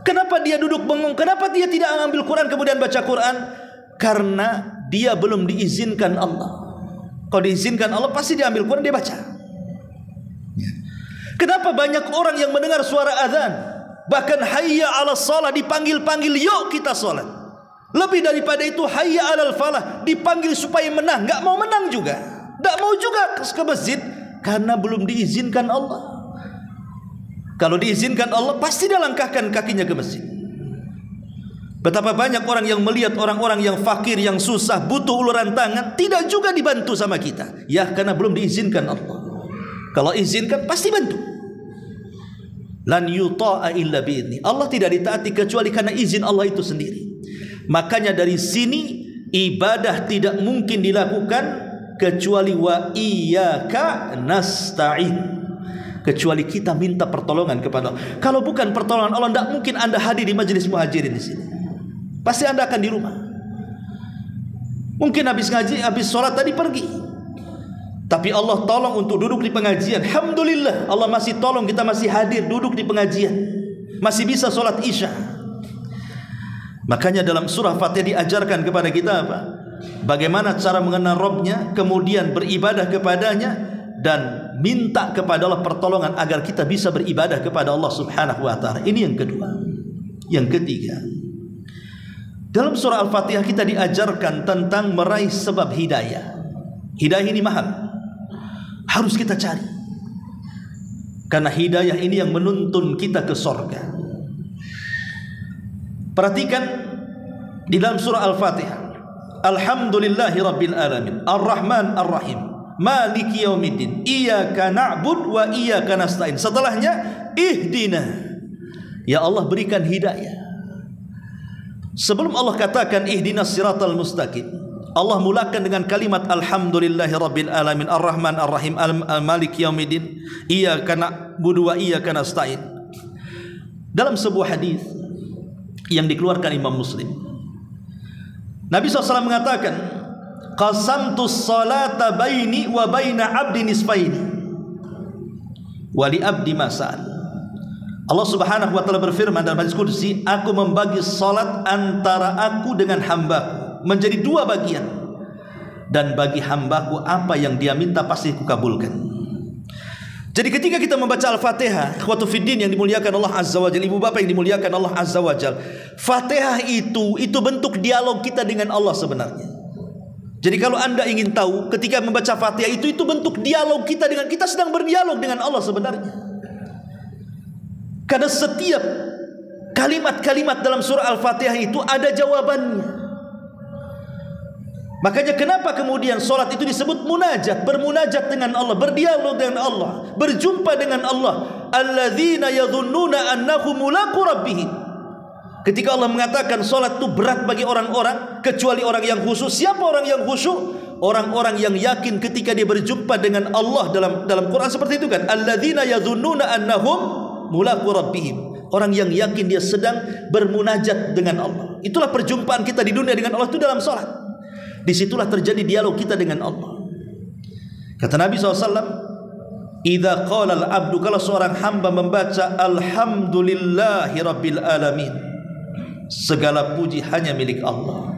Kenapa dia duduk bengong? Kenapa dia tidak mengambil Quran kemudian baca Quran? Karena dia belum diizinkan Allah. Kalau diizinkan Allah, pasti dia ambil Quran, dia baca. Kenapa banyak orang yang mendengar suara azan, bahkan hayya 'alas shalah dipanggil-panggil, yuk kita salat. Lebih daripada itu hayya 'alal falah dipanggil supaya menang, enggak mau menang juga. Enggak mau juga ke masjid karena belum diizinkan Allah. Kalau diizinkan Allah, pasti dia langkahkan kakinya ke masjid. Betapa banyak orang yang melihat orang-orang yang fakir, yang susah, butuh uluran tangan, tidak juga dibantu sama kita. Ya, karena belum diizinkan Allah. Kalau izinkan pasti bantu. Lan yuta'a illa bi'idni. Allah tidak ditaati kecuali karena izin Allah itu sendiri. Makanya dari sini ibadah tidak mungkin dilakukan kecuali wa iyyaka nasta'in, kecuali kita minta pertolongan kepada Allah. Kalau bukan pertolongan Allah, tidak mungkin Anda hadir di majelis muhajirin di sini. Pasti Anda akan di rumah. Mungkin habis ngaji, habis sholat tadi pergi. Tapi Allah tolong untuk duduk di pengajian. Alhamdulillah, Allah masih tolong kita masih hadir duduk di pengajian, masih bisa sholat isya. Makanya dalam surah Fatihah diajarkan kepada kita apa? Bagaimana cara mengenal Rabbnya, kemudian beribadah kepadanya, dan minta kepada Allah pertolongan agar kita bisa beribadah kepada Allah Subhanahu wa ta'ala. Ini yang kedua. Yang ketiga, dalam surah Al-Fatihah kita diajarkan tentang meraih sebab hidayah. Hidayah ini mahal, harus kita cari, karena hidayah ini yang menuntun kita ke sorga. Perhatikan di dalam surah Al-Fatihah, Alhamdulillahi Rabbil Alamin, Ar-Rahman Ar-Rahim, Maliki Yaumiddin, Iyyaka na'bud wa iyyaka nasta'in. Setelahnya Ihdina, ya Allah berikan hidayah. Sebelum Allah katakan Ihdinas siratal mustaqim, Allah mulakan dengan kalimat Alhamdulillahi Rabbil Alamin, Ar-Rahman Ar-Rahim, Maliki Yaumiddin, Iyyaka na'budu wa iyyaka nasta'in. Dalam sebuah hadis yang dikeluarkan Imam Muslim, Nabi SAW mengatakan, qasamtus salata baini wa baina abdi nisfaini wa li abdi masal. Allah Subhanahu wa ta'ala berfirman dalam hadis qudsi, aku membagi salat antara aku dengan hambaku menjadi dua bagian, dan bagi hambaku apa yang dia minta pasti kukabulkan. Jadi ketika kita membaca Al-Fatihah, ikhwatu fiddin yang dimuliakan Allah Azza wa Jalla, ibu bapak yang dimuliakan Allah Azza wa Jalla, Fatihah itu bentuk dialog kita dengan Allah sebenarnya. Jadi kalau anda ingin tahu, ketika membaca Fatihah itu bentuk dialog kita dengan, kita sedang berdialog dengan Allah sebenarnya. Karena setiap kalimat-kalimat dalam surah Al-Fatihah itu ada jawabannya. Makanya kenapa kemudian solat itu disebut munajat, bermunajat dengan Allah, berdialog dengan Allah, berjumpa dengan Allah. Alladzina yadhunnuna annahum mulaqu rabbihim. Ketika Allah mengatakan solat itu berat bagi orang-orang kecuali orang yang khusyuk. Siapa orang yang khusyuk? Orang-orang yang yakin ketika dia berjumpa dengan Allah. Dalam Quran seperti itu kan, alladzina yadhunnuna annahum mulaqu rabbihim. Orang yang yakin dia sedang bermunajat dengan Allah. Itulah perjumpaan kita di dunia dengan Allah itu dalam solat. Disitulah terjadi dialog kita dengan Allah. Kata Nabi SAW, idza qala al-abdu, kalau seorang hamba membaca Alhamdulillahi Rabbil Alamin, segala puji hanya milik Allah,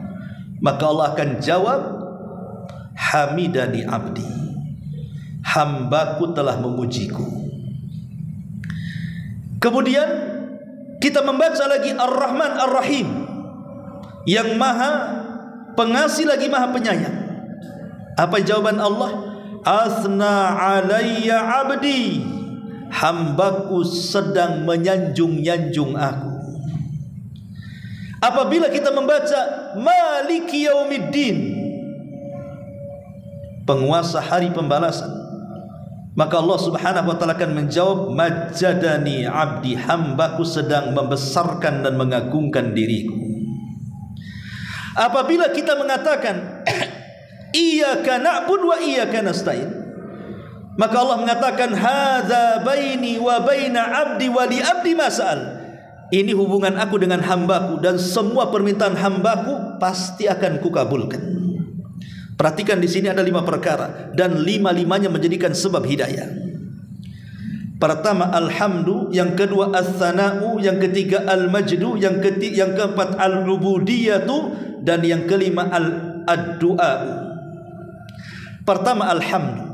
maka Allah akan jawab, hamidani abdi, hambaku telah memujiku. Kemudian kita membaca lagi Ar-Rahman Ar-Rahim, yang maha pengasih lagi maha penyayang. Apa jawaban Allah? Asna alayya abdi, hambaku sedang menyanjung-nyanjung aku. Apabila kita membaca Maliki Yaumiddin, penguasa hari pembalasan, maka Allah Subhanahu wa ta'ala akan menjawab, majadani abdi, hambaku sedang membesarkan dan mengagungkan diriku. Apabila kita mengatakan Iyyaka na'bud wa iyyaka nasta'in, maka Allah mengatakan hadza baini wa baina abdi wa li abdi masal. Ini hubungan aku dengan hambaku, dan semua permintaan hambaku pasti akan kukabulkan. Perhatikan di sini ada 5 perkara, dan 5-5-nya menjadikan sebab hidayah. Pertama alhamdu, yang kedua as-sana'u, yang ketiga al-majdu, yang keempat al-ubudiyatu, dan yang kelima ad-du'a. Pertama alhamdu.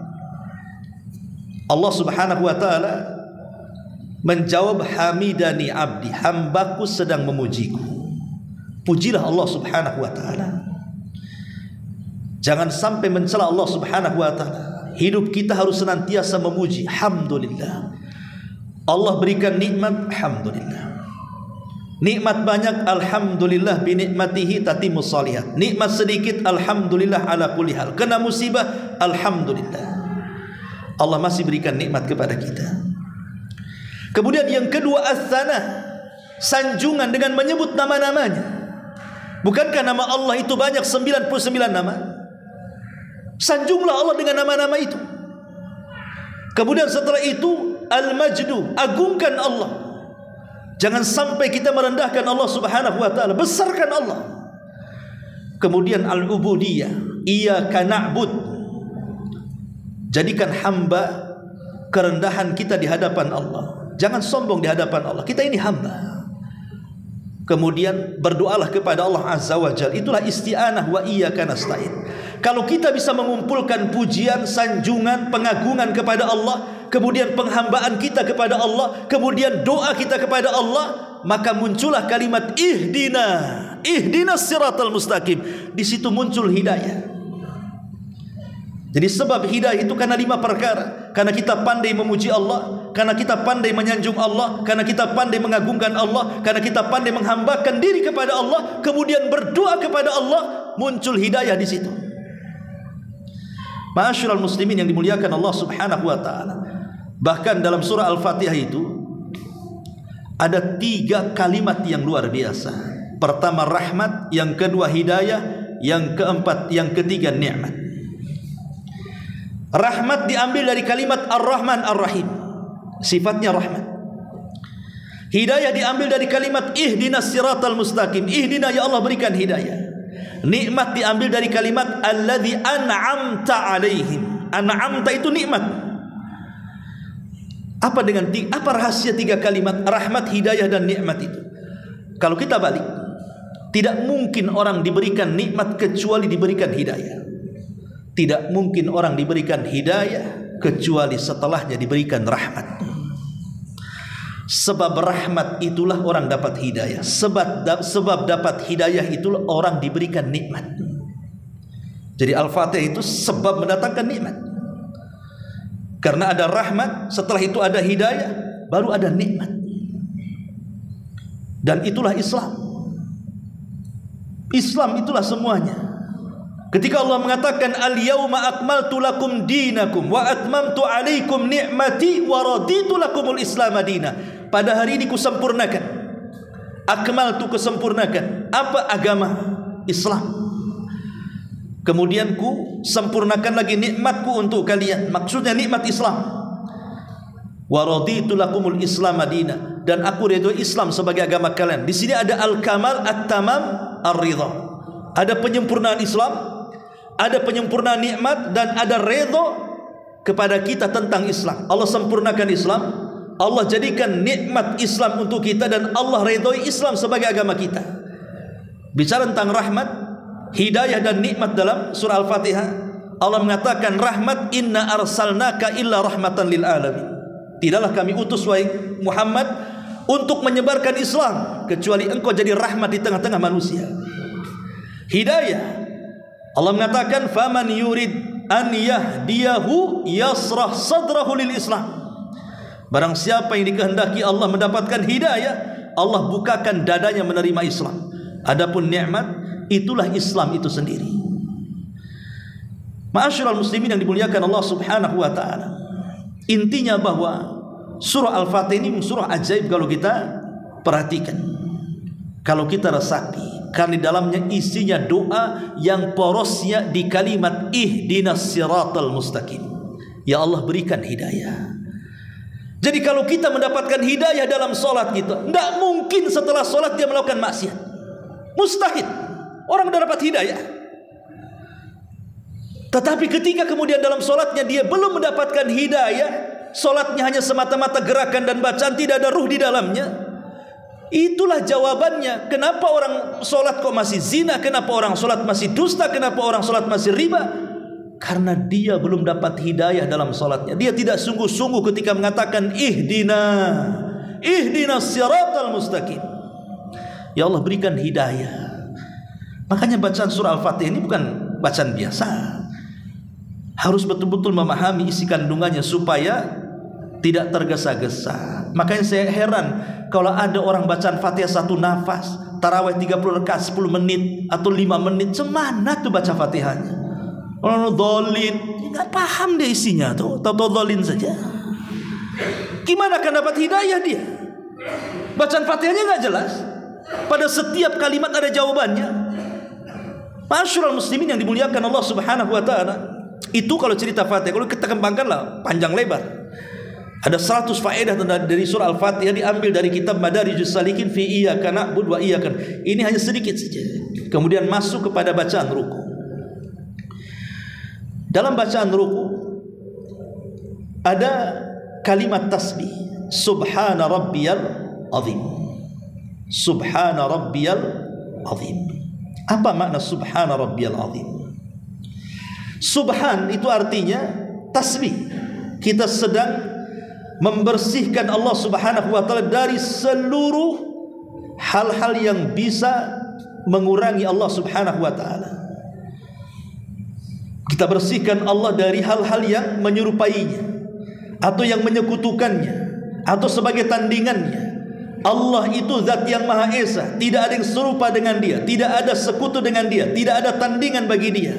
Allah Subhanahu wa ta'ala menjawab hamidani abdi, hambaku sedang memujiku. Pujilah Allah Subhanahu wa ta'ala. Jangan sampai mencela Allah Subhanahu wa ta'ala. Hidup kita harus senantiasa memuji. Alhamdulillah, Allah berikan nikmat, alhamdulillah. Nikmat banyak, alhamdulillah, bi nikmatihi tatimmus shalihat. Nikmat sedikit, alhamdulillah ala kulli hal. Kena musibah, alhamdulillah, Allah masih berikan nikmat kepada kita. Kemudian yang kedua as-sana, sanjungan dengan menyebut nama-namanya. Bukankah nama Allah itu banyak, 99 nama? Sanjunglah Allah dengan nama-nama itu. Kemudian setelah itu al-majdu, agungkan Allah. Jangan sampai kita merendahkan Allah Subhanahu wa ta'ala, besarkan Allah. Kemudian al-ubudiyah, iyyaka na'bud, jadikan hamba kerendahan kita di hadapan Allah. Jangan sombong di hadapan Allah. Kita ini hamba. kemudian berdoalah kepada Allah Azza wa Jalla. Itulah isti'anah wa iyyaka nasta'in. Kalau kita bisa mengumpulkan pujian, sanjungan, pengagungan kepada Allah, kemudian penghambaan kita kepada Allah, kemudian doa kita kepada Allah, maka muncullah kalimat ihdinas siratal mustaqim. Di situ muncul hidayah. Jadi sebab hidayah itu karena 5 perkara. Karena kita pandai memuji Allah, karena kita pandai menyanjung Allah, karena kita pandai mengagungkan Allah, karena kita pandai menghambakan diri kepada Allah, kemudian berdoa kepada Allah, muncul hidayah di situ. Ma'asyiral muslimin yang dimuliakan Allah Subhanahu wa taala. Bahkan dalam surah Al-Fatihah itu ada 3 kalimat yang luar biasa. Pertama rahmat, yang kedua hidayah, yang keempat, yang ketiga nikmat. Rahmat diambil dari kalimat Ar-Rahman Ar-Rahim, sifatnya rahmat. Hidayah diambil dari kalimat ihdinas siratal mustaqim, ihdina ya Allah berikan hidayah. Nikmat diambil dari kalimat alladzi an'amta alaihim. An'amta itu nikmat. Apa rahasia 3 kalimat rahmat, hidayah dan nikmat itu? Kalau kita balik, tidak mungkin orang diberikan nikmat kecuali diberikan hidayah. Tidak mungkin orang diberikan hidayah kecuali setelahnya diberikan rahmat. Sebab rahmat itulah orang dapat hidayah. Sebab dapat hidayah itulah orang diberikan nikmat. Jadi Al-Fatihah itu sebab mendatangkan nikmat. Karena ada rahmat, setelah itu ada hidayah, baru ada nikmat. Dan itulah Islam. Islam itulah semuanya. Ketika Allah mengatakan al-yauma akmaltu lakum dinakum wa atmamtu alaikum ni'mati wa raditu lakumul islam madina. Pada hari ini kusempurnakan. Akmaltu, kesempurnakan. Apa agama? Islam. Kemudian ku sempurnakan lagi nikmatku untuk kalian. Maksudnya nikmat Islam. Wa raditu lakumul islam madina, dan aku ridho Islam sebagai agama kalian. Di sini ada al-kamal, at-tamam, ar-ridha. Ada penyempurnaan Islam, ada penyempurnaan nikmat, dan ada redha kepada kita tentang Islam. Allah sempurnakan Islam, Allah jadikan nikmat Islam untuk kita, dan Allah redhoi Islam sebagai agama kita. Bicara tentang rahmat, hidayah dan nikmat dalam surah Al-Fatihah, Allah mengatakan rahmat, inna arsalnaka illa rahmatan lil alamin. Tidaklah kami utus wahai Muhammad untuk menyebarkan Islam kecuali engkau jadi rahmat di tengah-tengah manusia. Hidayah, Allah mengatakan faman yurid an yahdiyahu yasrah sadrahu lil Islam. Barang siapa yang dikehendaki Allah mendapatkan hidayah, Allah bukakan dadanya menerima Islam. Adapun nikmat, itulah Islam itu sendiri. Ma'asyiral muslimin yang dimuliakan Allah Subhanahu wa taala. Intinya bahwa surah Al-Fatihah ini surah ajaib kalau kita perhatikan, kalau kita resapi. Karena di dalamnya isinya doa yang porosnya di kalimat ihdinas siratal mustaqim. Ya Allah berikan hidayah. Jadi kalau kita mendapatkan hidayah dalam solat kita, tidak mungkin setelah solat dia melakukan maksiat. Mustahil. Orang sudah dapat hidayah. Tetapi ketika kemudian dalam solatnya dia belum mendapatkan hidayah, solatnya hanya semata-mata gerakan dan bacaan, tidak ada ruh di dalamnya. Itulah jawabannya. Kenapa orang solat kok masih zina? Kenapa orang solat masih dusta? Kenapa orang solat masih riba? Karena dia belum dapat hidayah dalam solatnya. Dia tidak sungguh-sungguh ketika mengatakan ihdinas siratal mustaqim. Ya Allah berikan hidayah. Makanya bacaan surah Al-Fatihah ini bukan bacaan biasa. Harus betul-betul memahami isi kandungannya supaya tidak tergesa-gesa. Makanya saya heran kalau ada orang bacaan Fatihah 1 nafas, tarawih 30 rakaat 10 menit atau 5 menit, semana tuh baca Fatihahnya? Orang dolin, nggak paham dia isinya tuh, tahu dolin saja. Gimana akan dapat hidayah dia? Bacaan Fatihahnya nggak jelas. Pada setiap kalimat ada jawabannya. Ma'asyiral muslimin yang dimuliakan Allah Subhanahu wa taala. Itu kalau cerita Fatihah, kalau kita kembangkanlah panjang lebar. Ada 100 faedah dari surah Al-Fatihah diambil dari kitab Madarijus Salikin fi iyyaka na'budu wa iyyaka. Ini hanya sedikit saja. Kemudian masuk kepada bacaan ruku. Dalam bacaan ruku ada kalimat tasbih, subhana rabbiyal azim. Subhana rabbiyal azim. Apa makna subhana rabbiyal azim? Subhan itu artinya tasbih. Kita sedang membersihkan Allah Subhanahu wa taala dari seluruh hal-hal yang bisa mengurangi Allah Subhanahu wa taala. Kita bersihkan Allah dari hal-hal yang menyerupainya atau yang menyekutukannya atau sebagai tandingannya. Allah itu zat yang Maha Esa, tidak ada yang serupa dengan Dia, tidak ada sekutu dengan Dia, tidak ada tandingan bagi Dia.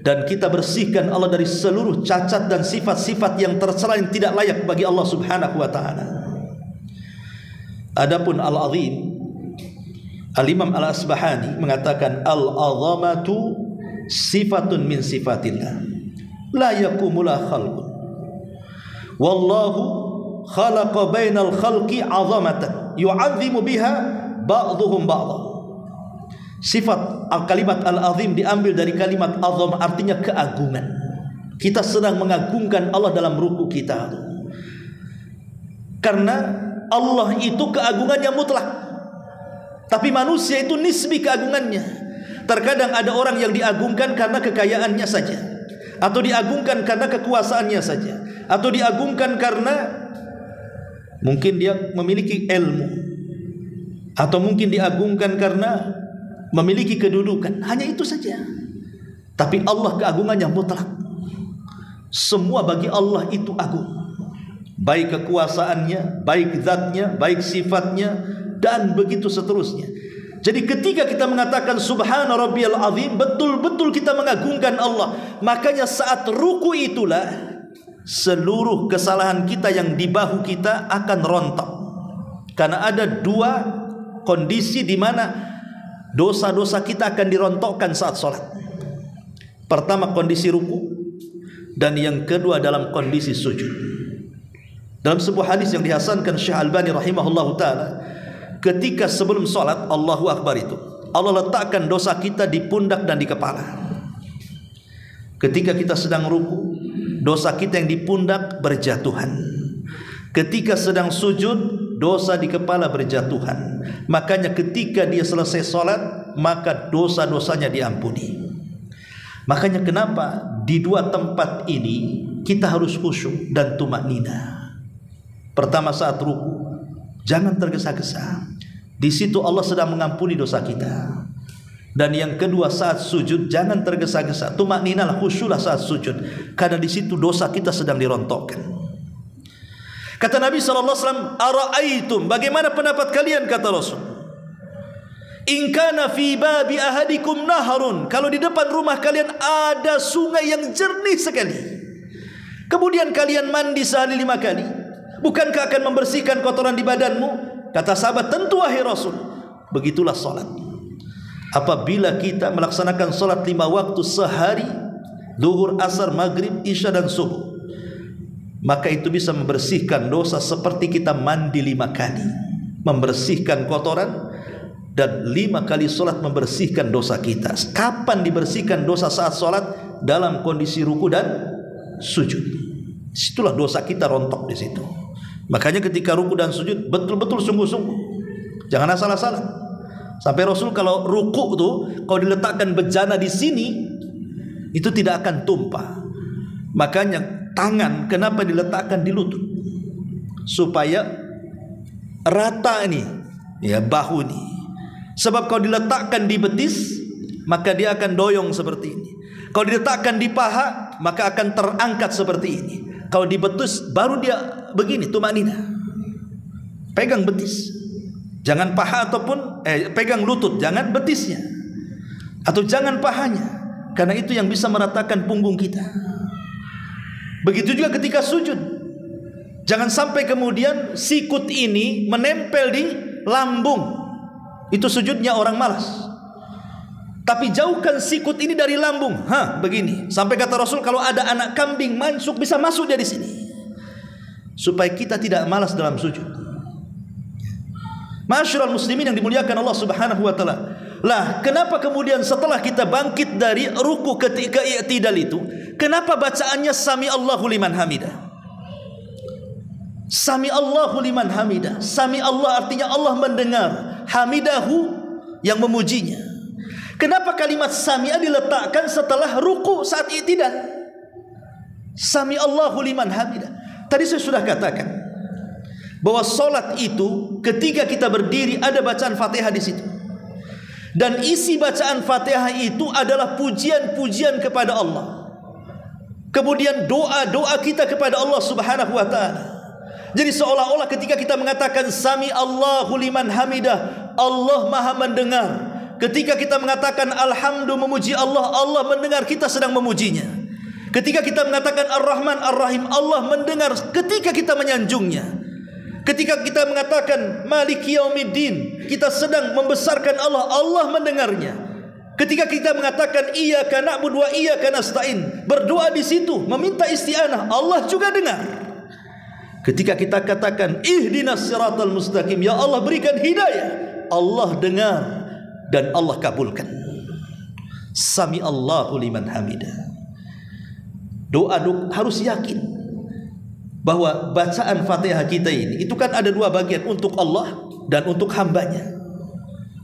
Dan kita bersihkan Allah dari seluruh cacat dan sifat-sifat yang tercela yang tidak layak bagi Allah Subhanahu wa taala. Adapun Al-Azim, Al-Imam Al-Asbahani mengatakan al-azamatu sifatun min sifatillah la yakumula khalqun wallahu khalaqa bainal khalqi azamatan yu'azzimu biha ba'dhuhum ba'dha. Sifat kalimat al-azim diambil dari kalimat azam, artinya keagungan. Kita sedang mengagungkan Allah dalam ruku kita, karena Allah itu keagungannya mutlak, tapi manusia itu nisbi keagungannya. Terkadang ada orang yang diagungkan karena kekayaannya saja, atau diagungkan karena kekuasaannya saja, atau diagungkan karena mungkin dia memiliki ilmu, atau mungkin diagungkan karena memiliki kedudukan. Hanya itu saja. Tapi Allah keagungannya mutlak. Semua bagi Allah itu agung, baik kekuasaannya, baik zatnya, baik sifatnya, dan begitu seterusnya. Jadi ketika kita mengatakan subhana rabbiyal azim, betul-betul kita mengagungkan Allah. Makanya saat ruku itulah seluruh kesalahan kita yang di bahu kita akan rontok. Karena ada dua kondisi di mana dosa-dosa kita akan dirontokkan saat sholat. Pertama kondisi ruku, dan yang kedua dalam kondisi sujud. Dalam sebuah hadis yang dihasankan Syekh Albani rahimahullahu taala, ketika sebelum sholat Allahu Akbar itu Allah letakkan dosa kita di pundak dan di kepala. Ketika kita sedang ruku, dosa kita yang di pundak berjatuhan. Ketika sedang sujud, dosa di kepala berjatuhan. Makanya ketika dia selesai sholat, maka dosa-dosanya diampuni. Makanya kenapa di dua tempat ini kita harus khusyuk dan tumaknina. Pertama saat ruku, jangan tergesa-gesa. Di situ Allah sedang mengampuni dosa kita. Dan yang kedua saat sujud, jangan tergesa-gesa. Tumakninalah, khusyuklah saat sujud, karena di situ dosa kita sedang dirontokkan. Kata Nabi SAW, ara'aitum, bagaimana pendapat kalian, kata Rasul, in kana fi babi ahadikum naharun, kalau di depan rumah kalian ada sungai yang jernih sekali, kemudian kalian mandi sehari 5 kali, bukankah akan membersihkan kotoran di badanmu? Kata sahabat, tentu wahai Rasul. Begitulah salat. Apabila kita melaksanakan salat 5 waktu sehari, zuhur, asar, maghrib, isya dan subuh, maka itu bisa membersihkan dosa seperti kita mandi 5 kali, membersihkan kotoran, dan 5 kali salat membersihkan dosa kita. Kapan dibersihkan dosa saat salat? Dalam kondisi ruku dan sujud. Situlah dosa kita rontok di situ. Makanya ketika ruku dan sujud betul-betul sungguh-sungguh, jangan asal-asalan. Sampai Rasul kalau ruku tuh, kalau diletakkan bejana di sini, itu tidak akan tumpah. Makanya tangan kenapa diletakkan di lutut? Supaya rata ini, ya, bahu ini. Sebab kalau diletakkan di betis, maka dia akan doyong seperti ini. Kalau diletakkan di paha, maka akan terangkat seperti ini. Kalau di betis baru dia begini, tumaknina. Pegang betis, jangan paha ataupun pegang lutut, jangan betisnya, atau jangan pahanya, karena itu yang bisa meratakan punggung kita. Begitu juga ketika sujud, jangan sampai kemudian sikut ini menempel di lambung. Itu sujudnya orang malas. Tapi jauhkan sikut ini dari lambung. Begini. Sampai kata Rasul, kalau ada anak kambing masuk, bisa masuk dari sini. Supaya kita tidak malas dalam sujud. Ma'asyiral muslimin yang dimuliakan Allah Subhanahu wa taala. Lah, kenapa kemudian setelah kita bangkit dari ruku ketika i'tidal itu, kenapa bacaannya sami Allahu liman hamidah? Sami Allahu liman hamidah. Sami Allah artinya Allah mendengar. hamidahu, yang memujinya. Kenapa kalimat sami'a diletakkan setelah ruku saat i'tidal? Sami Allahu liman hamidah. Tadi saya sudah katakan bahwa solat itu ketika kita berdiri ada bacaan Fatihah di situ. Dan isi bacaan Fatihah itu adalah pujian-pujian kepada Allah. Kemudian doa-doa kita kepada Allah Subhanahu wa taala. Jadi seolah-olah ketika kita mengatakan Sami Allahu liman hamidah, Allah Maha mendengar. Ketika kita mengatakan alhamdulillah memuji Allah, Allah mendengar kita sedang memujinya. Ketika kita mengatakan Ar-Rahman Ar-Rahim, Allah mendengar ketika kita menyanjungnya. Ketika kita mengatakan Maliki Yaumiddin, kita sedang membesarkan Allah, Allah mendengarnya. Ketika kita mengatakan Iyyaka na'budu wa iyyaka nasta'in, berdoa di situ meminta isti'anah, Allah juga dengar. Ketika kita katakan Ihdinas siratal mustaqim, ya Allah berikan hidayah, Allah dengar dan Allah kabulkan. Sami Allahu liman hamidah. Doa harus yakin bahwa bacaan Fatihah kita ini itu kan ada dua bagian, untuk Allah dan untuk hambanya.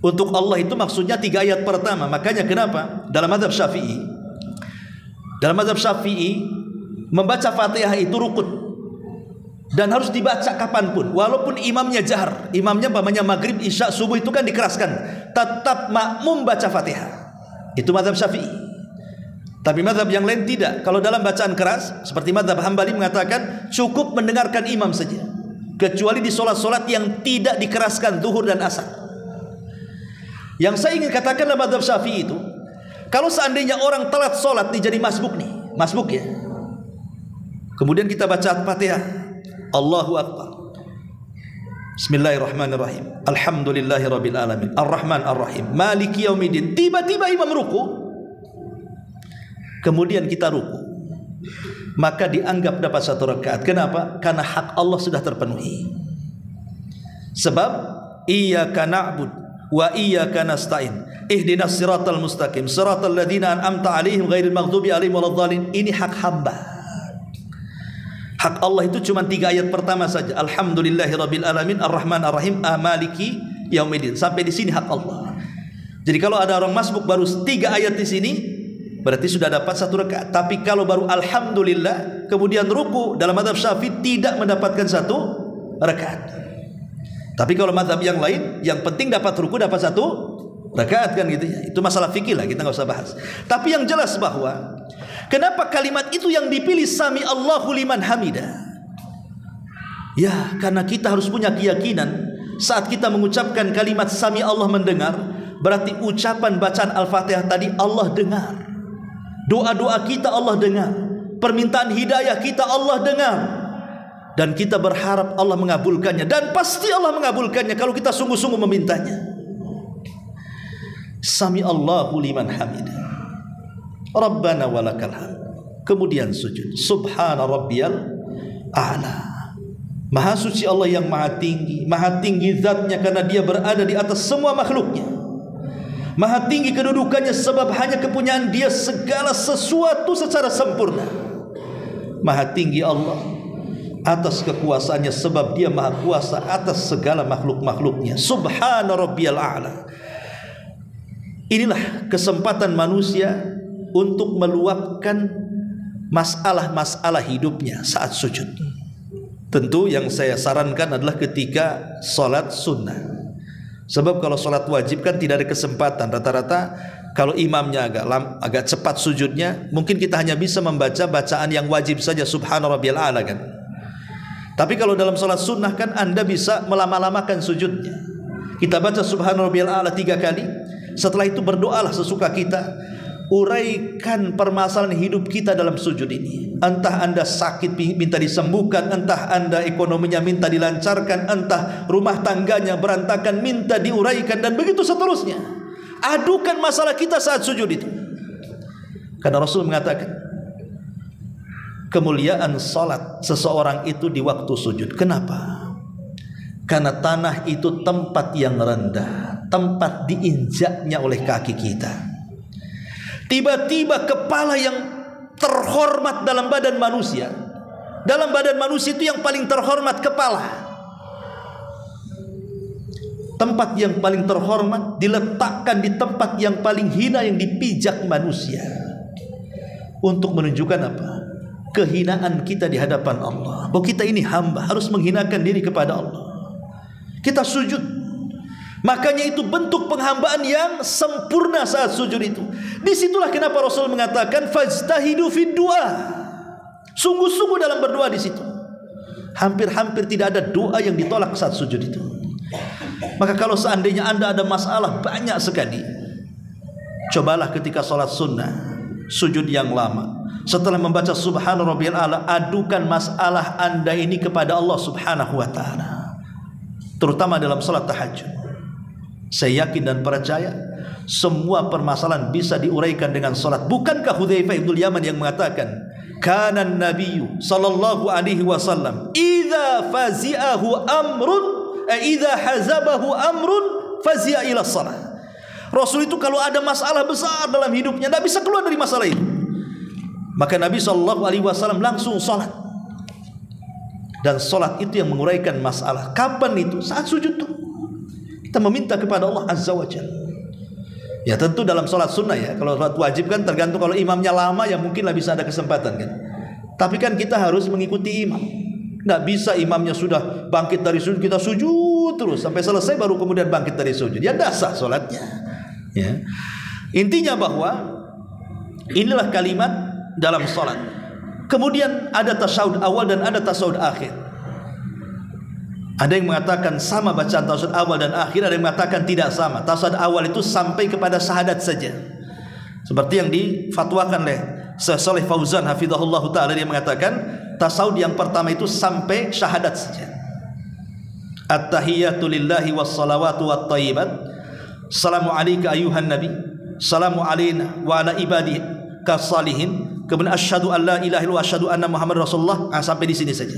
Untuk Allah itu maksudnya 3 ayat pertama. Makanya kenapa dalam mazhab Syafi'i membaca Fatihah itu rukun dan harus dibaca kapanpun, walaupun imamnya jahar, imamnya umpamanya maghrib, isya, subuh itu kan dikeraskan, tetap makmum baca Fatihah. Itu mazhab Syafi'i. Tapi mazhab yang lain tidak. Kalau dalam bacaan keras seperti mazhab Hambali mengatakan cukup mendengarkan imam saja, kecuali di solat-solat yang tidak dikeraskan, zuhur dan asar. Yang saya ingin katakan dalam mazhab Syafi'i itu, kalau seandainya orang telat solat nih, jadi masbuk ya, kemudian kita baca Fatihah, Allahu Akbar, Bismillahirrahmanirrahim, Alhamdulillahirabbil alamin, Ar-Rahman Ar-Rahim, Maliki Yaumiddin. Tiba-tiba imam ruku, kemudian kita ruku, maka dianggap dapat 1 rakaat. Kenapa? Karena hak Allah sudah terpenuhi. Sebab Iyyaka na'budu wa iyyaka nasta'in, Ihdinas siratal mustaqim, siratal ladzina an'amta 'alaihim ghairil maghdubi 'alaihim waladdallin. Ini hak hamba. Hak Allah itu cuma 3 ayat pertama saja. Alhamdulillahirabbil alamin, Ar-Rahman Ar-Rahim, Maliki Yaumiddin. Sampai di sini hak Allah. Jadi kalau ada orang masbuk baru 3 ayat di sini, berarti sudah dapat 1 rakaat. Tapi kalau baru alhamdulillah kemudian ruku, dalam mazhab Syafi'i tidak mendapatkan 1 rakaat. Tapi kalau mazhab yang lain, yang penting dapat ruku, dapat 1 rakaat kan gitu ya. Itu masalah fikih lah, kita nggak usah bahas. Tapi yang jelas bahwa kenapa kalimat itu yang dipilih Sami Allahu liman hamidah? Ya, karena kita harus punya keyakinan saat kita mengucapkan kalimat Sami Allah mendengar, berarti ucapan bacaan Al-Fatihah tadi Allah dengar. Doa-doa kita Allah dengar, permintaan hidayah kita Allah dengar, dan kita berharap Allah mengabulkannya, dan pasti Allah mengabulkannya kalau kita sungguh-sungguh memintanya. Sami Allahu liman hamidah, Rabbana walakal hamd. Kemudian sujud. Subhana rabbiyal a'la. Maha suci Allah yang maha tinggi zatnya karena dia berada di atas semua makhluknya. Maha tinggi kedudukannya sebab hanya kepunyaan dia segala sesuatu secara sempurna. Maha tinggi Allah atas kekuasaannya sebab dia maha kuasa atas segala makhluk-makhluknya. Subhana rabbiyal a'la. Inilah kesempatan manusia untuk meluapkan masalah-masalah hidupnya saat sujud. Tentu yang saya sarankan adalah ketika sholat sunnah. Sebab kalau sholat wajib kan tidak ada kesempatan. Rata-rata kalau imamnya agak cepat sujudnya, mungkin kita hanya bisa membaca bacaan yang wajib saja, Subhana rabbiyal a'la kan. Tapi kalau dalam sholat sunnah kan Anda bisa melama-lamakan sujudnya. Kita baca Subhana rabbiyal a'la 3 kali. Setelah itu berdoalah sesuka kita. Uraikan permasalahan hidup kita dalam sujud ini. Entah Anda sakit minta disembuhkan, entah Anda ekonominya minta dilancarkan, entah rumah tangganya berantakan minta diuraikan, dan begitu seterusnya. Adukan masalah kita saat sujud itu. Karena Rasul mengatakan kemuliaan salat seseorang itu di waktu sujud. Kenapa? Karena tanah itu tempat yang rendah, tempat diinjaknya oleh kaki kita. Tiba-tiba kepala yang terhormat dalam badan manusia, itu yang paling terhormat kepala. tempat yang paling terhormat, diletakkan di tempat yang paling hina yang dipijak manusia, untuk menunjukkan apa? Kehinaan kita di hadapan Allah, bahwa kita ini hamba, harus menghinakan diri kepada Allah. Kita sujud, makanya itu bentuk penghambaan yang sempurna saat sujud itu. Disitulah kenapa Rasul mengatakan fajtahidu fid du'a, sungguh-sungguh dalam berdoa di situ. Hampir-hampir tidak ada doa yang ditolak saat sujud itu. Maka kalau seandainya Anda ada masalah banyak sekali, cobalah ketika sholat sunnah, sujud yang lama, setelah membaca subhana rabbiyal a'la, adukan masalah Anda ini kepada Allah subhanahu wa ta'ala, terutama dalam sholat tahajud. Saya yakin dan percaya semua permasalahan bisa diuraikan dengan sholat. Bukankah Hudzaifah ibn Yaman yang mengatakan, kana nabiyyu sallallahu alaihi wasallam idza fazi'ahu amrun idza hazabahu amrun fazi'a ila shalah. Rasul itu kalau ada masalah besar dalam hidupnya, tidak bisa keluar dari masalah itu, maka Nabi sallallahu alaihi wasallam langsung salat. Dan salat itu yang menguraikan masalah. Kapan itu? Saat sujud tuh. Kita meminta kepada Allah azza wa jalla. Ya tentu dalam salat sunnah ya. Kalau salat wajib kan tergantung, kalau imamnya lama ya mungkinlah bisa ada kesempatan kan. Tapi kan kita harus mengikuti imam. Tidak bisa imamnya sudah bangkit dari sujud, kita sujud terus sampai selesai baru kemudian bangkit dari sujud. Ya tidak sah salatnya. Ya. Intinya bahwa inilah kalimat dalam salat. Kemudian ada tasyahud awal dan ada tasyahud akhir. Ada yang mengatakan sama bacaan tasyahud awal dan akhir, ada yang mengatakan tidak sama. Tasyahud awal itu sampai kepada syahadat saja, seperti yang difatwakan oleh Syekh Shalih Fauzan hafizahullah ta'ala. Dia mengatakan tasyahud yang pertama itu sampai syahadat saja. At-tahiyyatu lillahi was-salawatu wat-thayyibat, salamu alayka ayyuhan nabi, salamu alayna wa ala ibadi kasalihin, kemudian asyhadu an la ilaha illallah wa asyhadu anna muhammad rasulullah. Sampai di sini saja.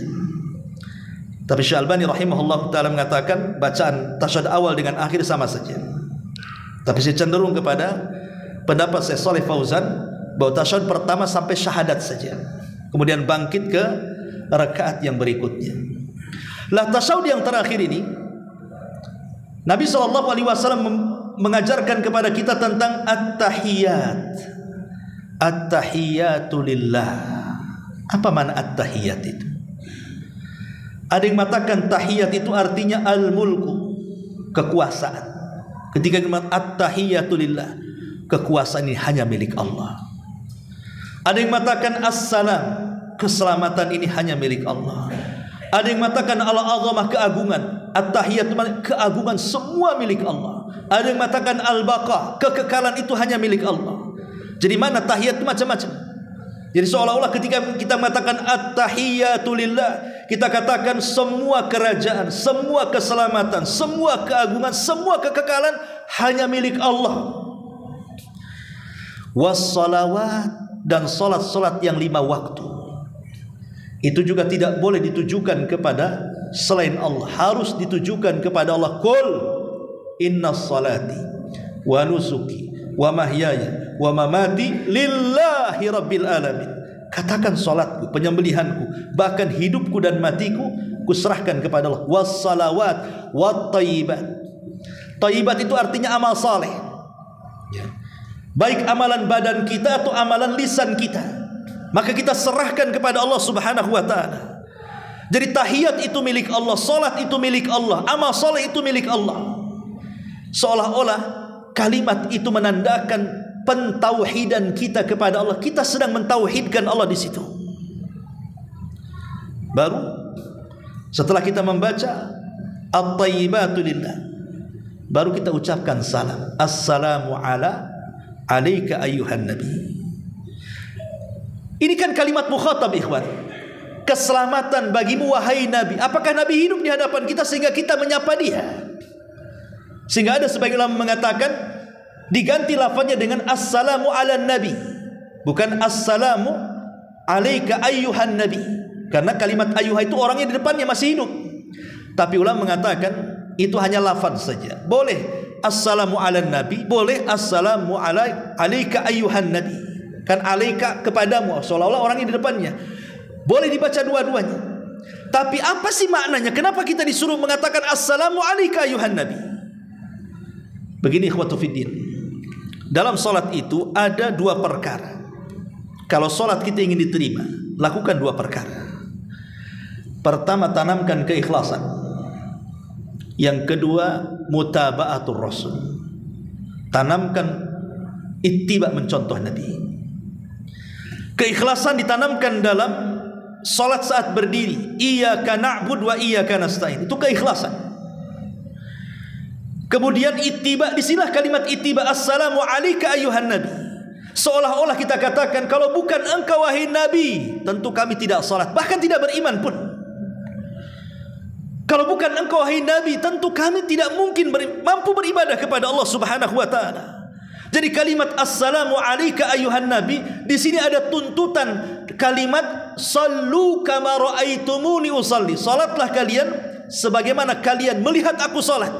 Tapi Syekh Albani rahimahullah ta'ala mengatakan bacaan tasyahud awal dengan akhir sama saja. Tapi saya cenderung kepada pendapat Syekh Shalih Fauzan bahwa tasyahud pertama sampai syahadat saja, kemudian bangkit ke rakaat yang berikutnya. Lah tasyahud yang terakhir ini Nabi SAW mengajarkan kepada kita tentang at-tahiyat. At-tahiyatu lillah. Apa makna at-tahiyat itu? Ada yang mengatakan tahiyat itu artinya al-mulku, kekuasaan. Ketika kita at-tahiyatu lillah, kekuasaan ini hanya milik Allah. Ada yang mengatakan as-salam, keselamatan ini hanya milik Allah. Ada yang mengatakan al-azamah, keagungan. At-tahiyat keagungan semua milik Allah. Ada yang mengatakan al-baqa, kekekalan itu hanya milik Allah. Jadi mana tahiyat itu macam-macam. Jadi seolah-olah ketika kita mengatakan at-tahiyatu lillah, kita katakan semua kerajaan, semua keselamatan, semua keagungan, semua kekekalan hanya milik Allah. Was-salawat, dan salat-salat yang 5 waktu itu juga tidak boleh ditujukan kepada selain Allah, harus ditujukan kepada Allah. Qul innas salati wa nusuki wa mahyaya wa mamati lillahi rabbil alamin. Katakan salatku, penyembelihanku, bahkan hidupku dan matiku kuserahkan kepada Allah. Was-salawat wat-thayyibat. Thayyibat itu artinya amal saleh, ya. Baik amalan badan kita atau amalan lisan kita, maka kita serahkan kepada Allah subhanahu wa ta'ala. Jadi tahiyat itu milik Allah, salat itu milik Allah, amal saleh itu milik Allah. Seolah-olah kalimat itu menandakan pentauhidan kita kepada Allah. Kita sedang mentauhidkan Allah di situ. Baru setelah kita membaca at-thayyibatu lillah, baru kita ucapkan salam. Assalamu alayka ayyuhan nabi. Ini kan kalimat mukhatab, ikhwan. Keselamatan bagimu wahai nabi. Apakah nabi hidup di hadapan kita sehingga kita menyapa dia? Sehingga ada sebagian ulama mengatakan diganti lafaznya dengan assalamu ala nabi, bukan assalamu alayka ayyuhan nabi, karena kalimat ayyuha itu orangnya di depannya masih hidup. Tapi ulama mengatakan itu hanya lafaz saja. Boleh assalamu ala nabi, boleh assalamu alayka ayyuhan nabi. Kan alayka kepadamu, seolah-olah orangnya di depannya. Boleh dibaca dua-duanya. Tapi apa sih maknanya? Kenapa kita disuruh mengatakan assalamu alayka ayyuhan nabi? Begini ikhwatu fiddin, dalam salat itu ada dua perkara. Kalau salat kita ingin diterima, lakukan dua perkara. Pertama, tanamkan keikhlasan. Yang kedua, mutaba'atul rasul. Tanamkan ittiba, mencontoh Nabi. Keikhlasan ditanamkan dalam salat saat berdiri. Iyyaka na'budu wa iyyaka nasta'in. Itu keikhlasan. Kemudian ittiba, disilah kalimat ittiba, assalamu alayka ayyuhan nabi. Seolah-olah kita katakan, kalau bukan engkau wahai nabi, tentu kami tidak salat, bahkan tidak beriman pun. Kalau bukan engkau wahai nabi, tentu kami tidak mungkin mampu beribadah kepada Allah Subhanahu wa taala. Jadi kalimat assalamu alayka ayyuhan nabi, di sini ada tuntutan kalimat sallu kama raaitumuni usalli. Salatlah kalian sebagaimana kalian melihat aku salat.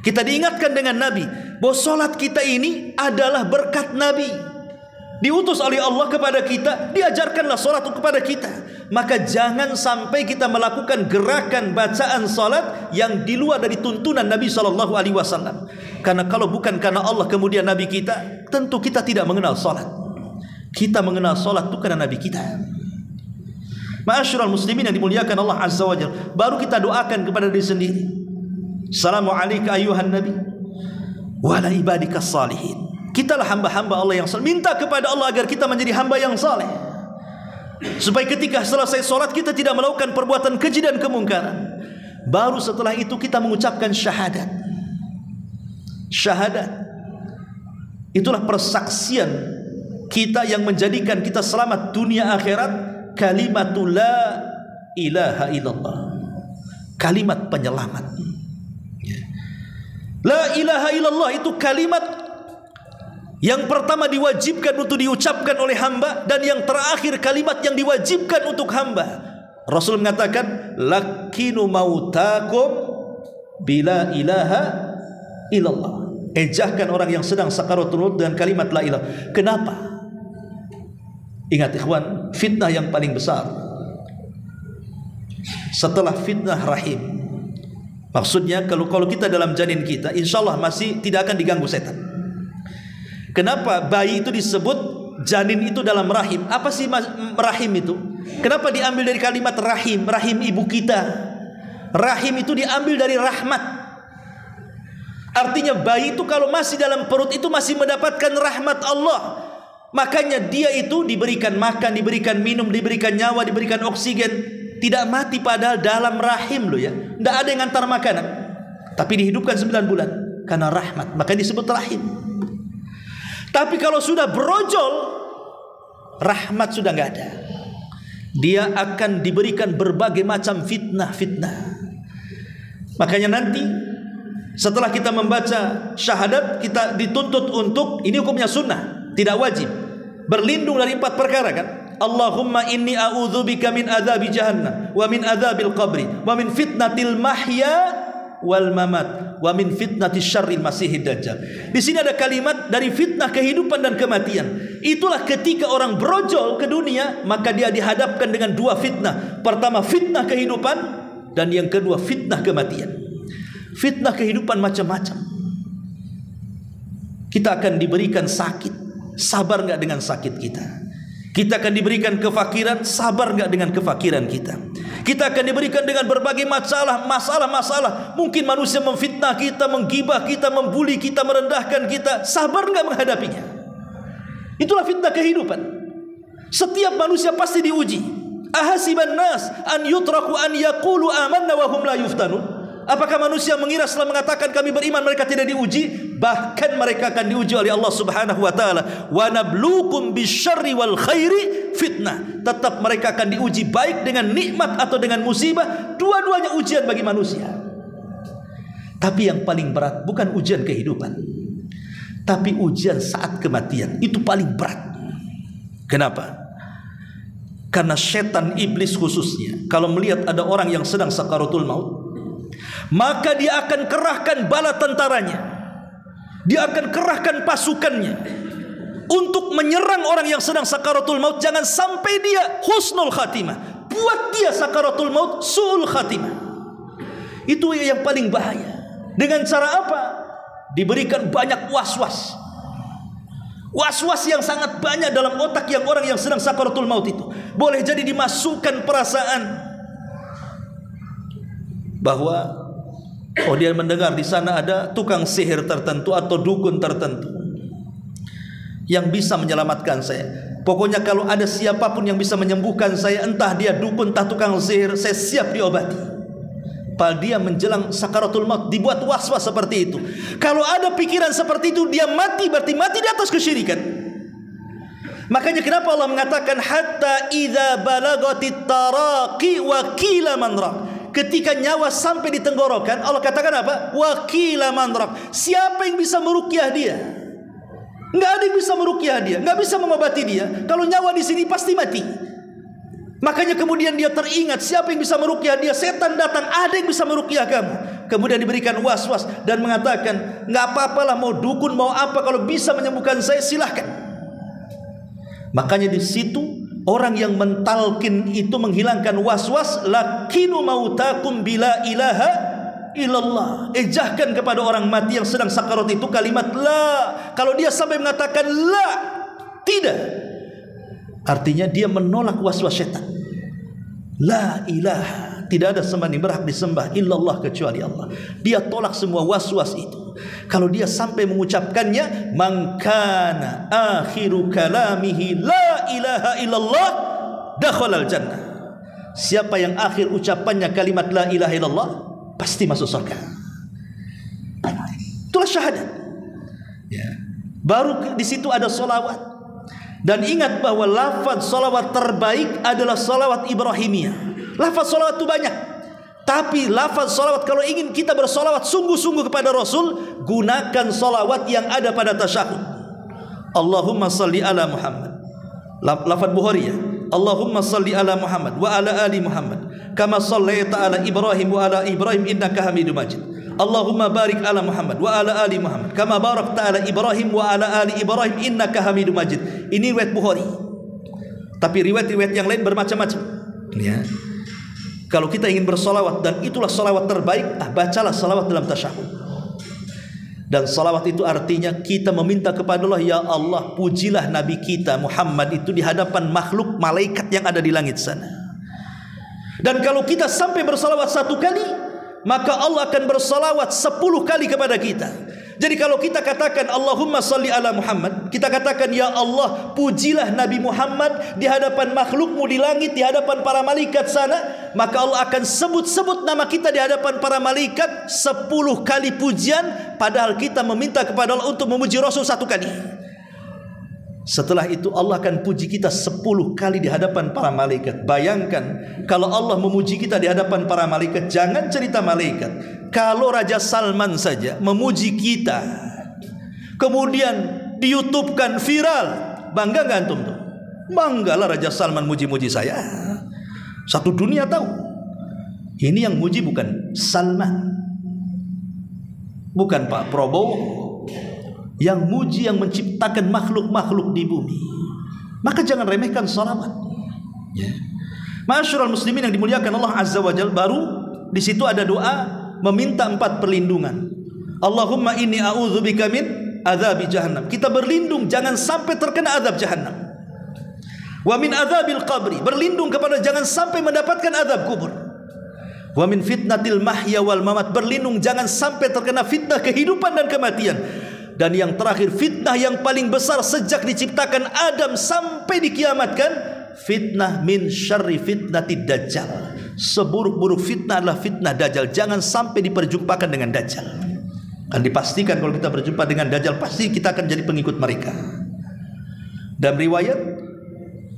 Kita diingatkan dengan Nabi bahwa solat kita ini adalah berkat Nabi, diutus oleh Allah kepada kita, diajarkanlah solat kepada kita. Maka jangan sampai kita melakukan gerakan bacaan solat yang di luar dari tuntunan Nabi SAW. Karena kalau bukan karena Allah kemudian Nabi kita, tentu kita tidak mengenal solat. Kita mengenal solat itu karena Nabi kita. Ma'asyiral muslimin yang dimuliakan Allah Azza wa Jalla, baru kita doakan kepada diri sendiri. Assalamu alayka ayyuhan nabi wa ala ibadikas salihin. Kitalah hamba-hamba Allah yang saleh. Minta kepada Allah agar kita menjadi hamba yang saleh, supaya ketika selesai solat kita tidak melakukan perbuatan keji dan kemungkaran. Baru setelah itu kita mengucapkan syahadat. Syahadat itulah persaksian kita yang menjadikan kita selamat dunia akhirat. Kalimatul la ilaha illallah, kalimat penyelamat. La ilaha illallah itu kalimat yang pertama diwajibkan untuk diucapkan oleh hamba, dan yang terakhir kalimat yang diwajibkan untuk hamba. Rasul mengatakan, lakinu mautakum bila ilaha illallah. Ejahkan orang yang sedang sakaratul maut dengan kalimat la ilaha. Kenapa? Ingat ikhwan, fitnah yang paling besar setelah fitnah rahim. Maksudnya kalau kita dalam janin kita, insya Allah masih tidak akan diganggu setan. Kenapa bayi itu disebut janin itu dalam rahim? Apa sih rahim itu? Kenapa diambil dari kalimat rahim? Rahim ibu kita. Rahim itu diambil dari rahmat. Artinya bayi itu kalau masih dalam perut itu masih mendapatkan rahmat Allah. Makanya dia itu diberikan makan, diberikan minum, diberikan nyawa, diberikan oksigen. Tidak mati padahal dalam rahim loh ya. Tidak ada yang antar makanan, tapi dihidupkan 9 bulan karena rahmat, makanya disebut rahim. Tapi kalau sudah brojol, rahmat sudah nggak ada. Dia akan diberikan berbagai macam fitnah-fitnah. Makanya nanti setelah kita membaca syahadat, kita dituntut untuk, ini hukumnya sunnah, tidak wajib, berlindung dari 4 perkara kan. Allahumma inni a'udzubika min adzabi jahannam wa min adzabil qabri wa min fitnatil mahya wal mamat wa min fitnatis syarril masihid dajjal. Di sini ada kalimat dari fitnah kehidupan dan kematian. Itulah ketika orang brojol ke dunia, maka dia dihadapkan dengan 2 fitnah. Pertama fitnah kehidupan, dan yang kedua fitnah kematian. Fitnah kehidupan macam-macam. Kita akan diberikan sakit, sabar nggak dengan sakit kita? Kita akan diberikan kefakiran, sabar enggak dengan kefakiran kita? Kita akan diberikan dengan berbagai masalah. Mungkin manusia memfitnah kita, menggibah kita, membuli kita, merendahkan kita. Sabar enggak menghadapinya? Itulah fitnah kehidupan. Setiap manusia pasti diuji. Ahasiban nas an yutraku an yaqulu amanna wa hum la yuftanun. Apakah manusia mengira setelah mengatakan kami beriman mereka tidak diuji? Bahkan mereka akan diuji oleh Allah Subhanahu wa taala. Wa nabluukum bisyarri wal khairi fitnah. Tetap mereka akan diuji baik dengan nikmat atau dengan musibah, dua-duanya ujian bagi manusia. Tapi yang paling berat bukan ujian kehidupan, tapi ujian saat kematian. Itu paling berat. Kenapa? Karena setan iblis khususnya kalau melihat ada orang yang sedang sakaratul maut, maka dia akan kerahkan bala tentaranya, dia akan kerahkan pasukannya untuk menyerang orang yang sedang sakaratul maut. Jangan sampai dia husnul khatimah, buat dia sakaratul maut su'ul khatimah. Itu yang paling bahaya. Dengan cara apa? diberikan banyak was-was. Was-was yang sangat banyak dalam otak yang orang yang sedang sakaratul maut itu. Boleh jadi dimasukkan perasaan bahwa dia mendengar di sana ada tukang sihir tertentu atau dukun tertentu yang bisa menyelamatkan saya. Pokoknya kalau ada siapapun yang bisa menyembuhkan saya, entah dia dukun, entah tukang sihir, saya siap diobati. Padahal dia menjelang sakaratul maut dibuat was-was seperti itu. Kalau ada pikiran seperti itu, dia mati, berarti mati di atas kesyirikan. Makanya kenapa Allah mengatakan hatta idza balagatit taraqi wa qila man raq. Ketika nyawa sampai di tenggorokan, Allah katakan apa? Wa qila man raq. Siapa yang bisa meruqyah dia? Enggak ada yang bisa meruqyah dia, enggak bisa mengobati dia. Kalau nyawa di sini pasti mati. Makanya kemudian dia teringat, siapa yang bisa meruqyah dia? Setan datang, ada yang bisa meruqyah kamu. Kemudian diberikan was-was dan mengatakan, enggak apa-apalah, mau dukun mau apa, kalau bisa menyembuhkan saya silahkan. Makanya di situ orang yang mentalkin itu menghilangkan was-was, lakinu mautakum bila ilaha illallah. Ejahkan kepada orang mati yang sedang sakarat itu kalimat la. Kalau dia sampai mengatakan la, tidak, artinya dia menolak was-was syaitan. La ilaha, tidak ada sembahan yang berhak disembah illallah kecuali Allah. Dia tolak semua was-was itu. Kalau dia sampai mengucapkannya, man kana akhiru kalamihi la ilaha illallah dakhalal jannah. Siapa yang akhir ucapannya kalimat la ilaha illallah, pasti masuk surga. Itulah syahadat. Ya. Baru di situ ada solawat. Dan ingat bahwa lafaz salawat terbaik adalah salawat Ibrahimiyah. Lafaz salawat itu banyak, tapi lafaz salawat, kalau ingin kita bersalawat sungguh-sungguh kepada Rasul, gunakan salawat yang ada pada tasyahud. Allahumma salli ala Muhammad. Lafaz Bukhari ya. Allahumma salli ala Muhammad wa ala ali Muhammad kama sallaita ala Ibrahim wa ala Ibrahim innaka Hamidum Majid. Allahumma barik ala Muhammad wa ala ali Muhammad kama barakta ala Ibrahim wa ala ali Ibrahim innaka Hamidum Majid. Ini riwayat Bukhari. Tapi riwayat-riwayat yang lain bermacam-macam. Ya. Kalau kita ingin bersolawat, dan itulah solawat terbaik, bacalah solawat dalam tasyahud. Dan salawat itu artinya kita meminta kepada Allah, ya Allah, pujilah Nabi kita Muhammad itu di hadapan makhluk malaikat yang ada di langit sana. Dan kalau kita sampai bersalawat 1 kali, maka Allah akan bersalawat 10 kali kepada kita. Jadi kalau kita katakan Allahumma salli ala Muhammad, kita katakan ya Allah, pujilah Nabi Muhammad di hadapan makhlukmu di langit, di hadapan para malaikat sana, maka Allah akan sebut-sebut nama kita di hadapan para malaikat 10 kali pujian, padahal kita meminta kepada Allah untuk memuji Rasul 1 kali. Setelah itu Allah akan puji kita 10 kali di hadapan para malaikat. Bayangkan kalau Allah memuji kita di hadapan para malaikat. Jangan cerita malaikat, kalau Raja Salman saja memuji kita, kemudian di YouTube-kan viral, bangga gak antum tuh? Banggalah Raja Salman muji-muji saya, satu dunia tahu. Ini yang muji bukan Salman, bukan Pak Prabowo. Yang muji yang menciptakan makhluk-makhluk di bumi. Maka jangan remehkan salawat. Ya. Ma'asyiral muslimin yang dimuliakan Allah Azza wa Jalla, baru di situ ada doa meminta 4 perlindungan. Allahumma inni a'udzubika min adzabi jahannam. Kita berlindung jangan sampai terkena azab jahannam. Wa min adzabil qabri, berlindung kepada jangan sampai mendapatkan azab kubur. Wa min fitnatil mahya wal mamat, berlindung jangan sampai terkena fitnah kehidupan dan kematian. Dan yang terakhir, fitnah yang paling besar sejak diciptakan Adam sampai dikiamatkan, fitnah min syarri fitnatid dajjal. Seburuk-buruk fitnah adalah fitnah dajjal. Jangan sampai diperjumpakan dengan dajjal. Kan dipastikan kalau kita berjumpa dengan dajjal, pasti kita akan jadi pengikut mereka. Dan riwayat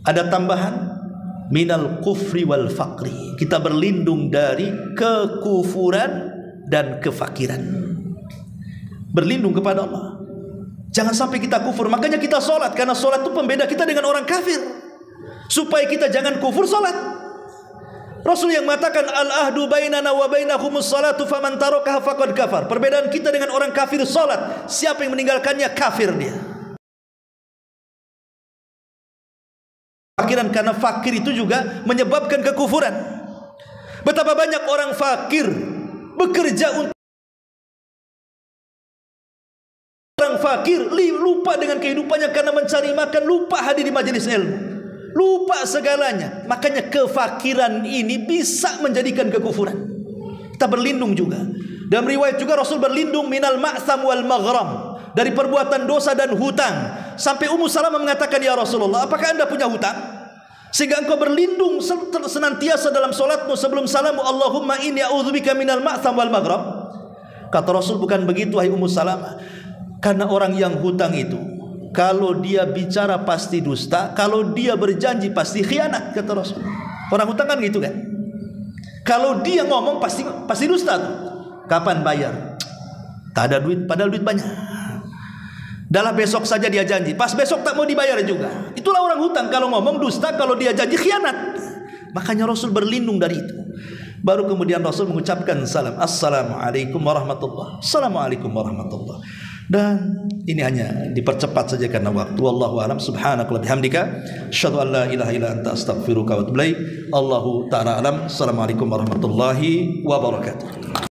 ada tambahan minal kufri wal faqri. Kita berlindung dari kekufuran dan kefakiran. Berlindung kepada Allah, jangan sampai kita kufur. Makanya kita sholat, karena sholat itu pembeda kita dengan orang kafir, supaya kita jangan kufur sholat. Rasul yang mengatakan al-ahdu bainana wa bainahumus salatu faman tarakaha faqad kafar. Perbedaan kita dengan orang kafir sholat, siapa yang meninggalkannya kafir dia. Fakiran, karena fakir itu juga menyebabkan kekufuran. Betapa banyak orang fakir bekerja untuk orang fakir, lupa dengan kehidupannya karena mencari makan, lupa hadir di majelis ilmu, lupa segalanya. Makanya kefakiran ini bisa menjadikan kekufuran. Kita berlindung juga. Dalam riwayat juga Rasul berlindung minal ma'sam wal maghram, dari perbuatan dosa dan hutang. Sampai Ummu Salamah mengatakan, ya Rasulullah, apakah anda punya hutang? Sehingga engkau berlindung senantiasa dalam solatmu sebelum salamu, Allahumma inni a'udzubika minal ma'sam wal maghram. Kata Rasul, bukan begitu wahai Ummu Salamah. Karena orang yang hutang itu, kalau dia bicara pasti dusta, kalau dia berjanji pasti khianat, kata Rasul. Orang hutang kan gitu kan. Kalau dia ngomong pasti dusta tuh. Kapan bayar? Tak ada duit, padahal duit banyak. Dalam besok saja dia janji, pas besok tak mau dibayar juga. Itulah orang hutang, kalau ngomong dusta, kalau dia janji khianat. Makanya Rasul berlindung dari itu. Baru kemudian Rasul mengucapkan salam, Assalamualaikum warahmatullahi. Assalamualaikum warahmatullahi. Dan ini hanya dipercepat saja karena waktu. Wallahu a'lam. Subhanakallahumma bihamdika, asyhadu an la ilaha illa anta astaghfiruka wa atubu ilaik. Allahu ta'ala alam. Assalamualaikum warahmatullahi wabarakatuh.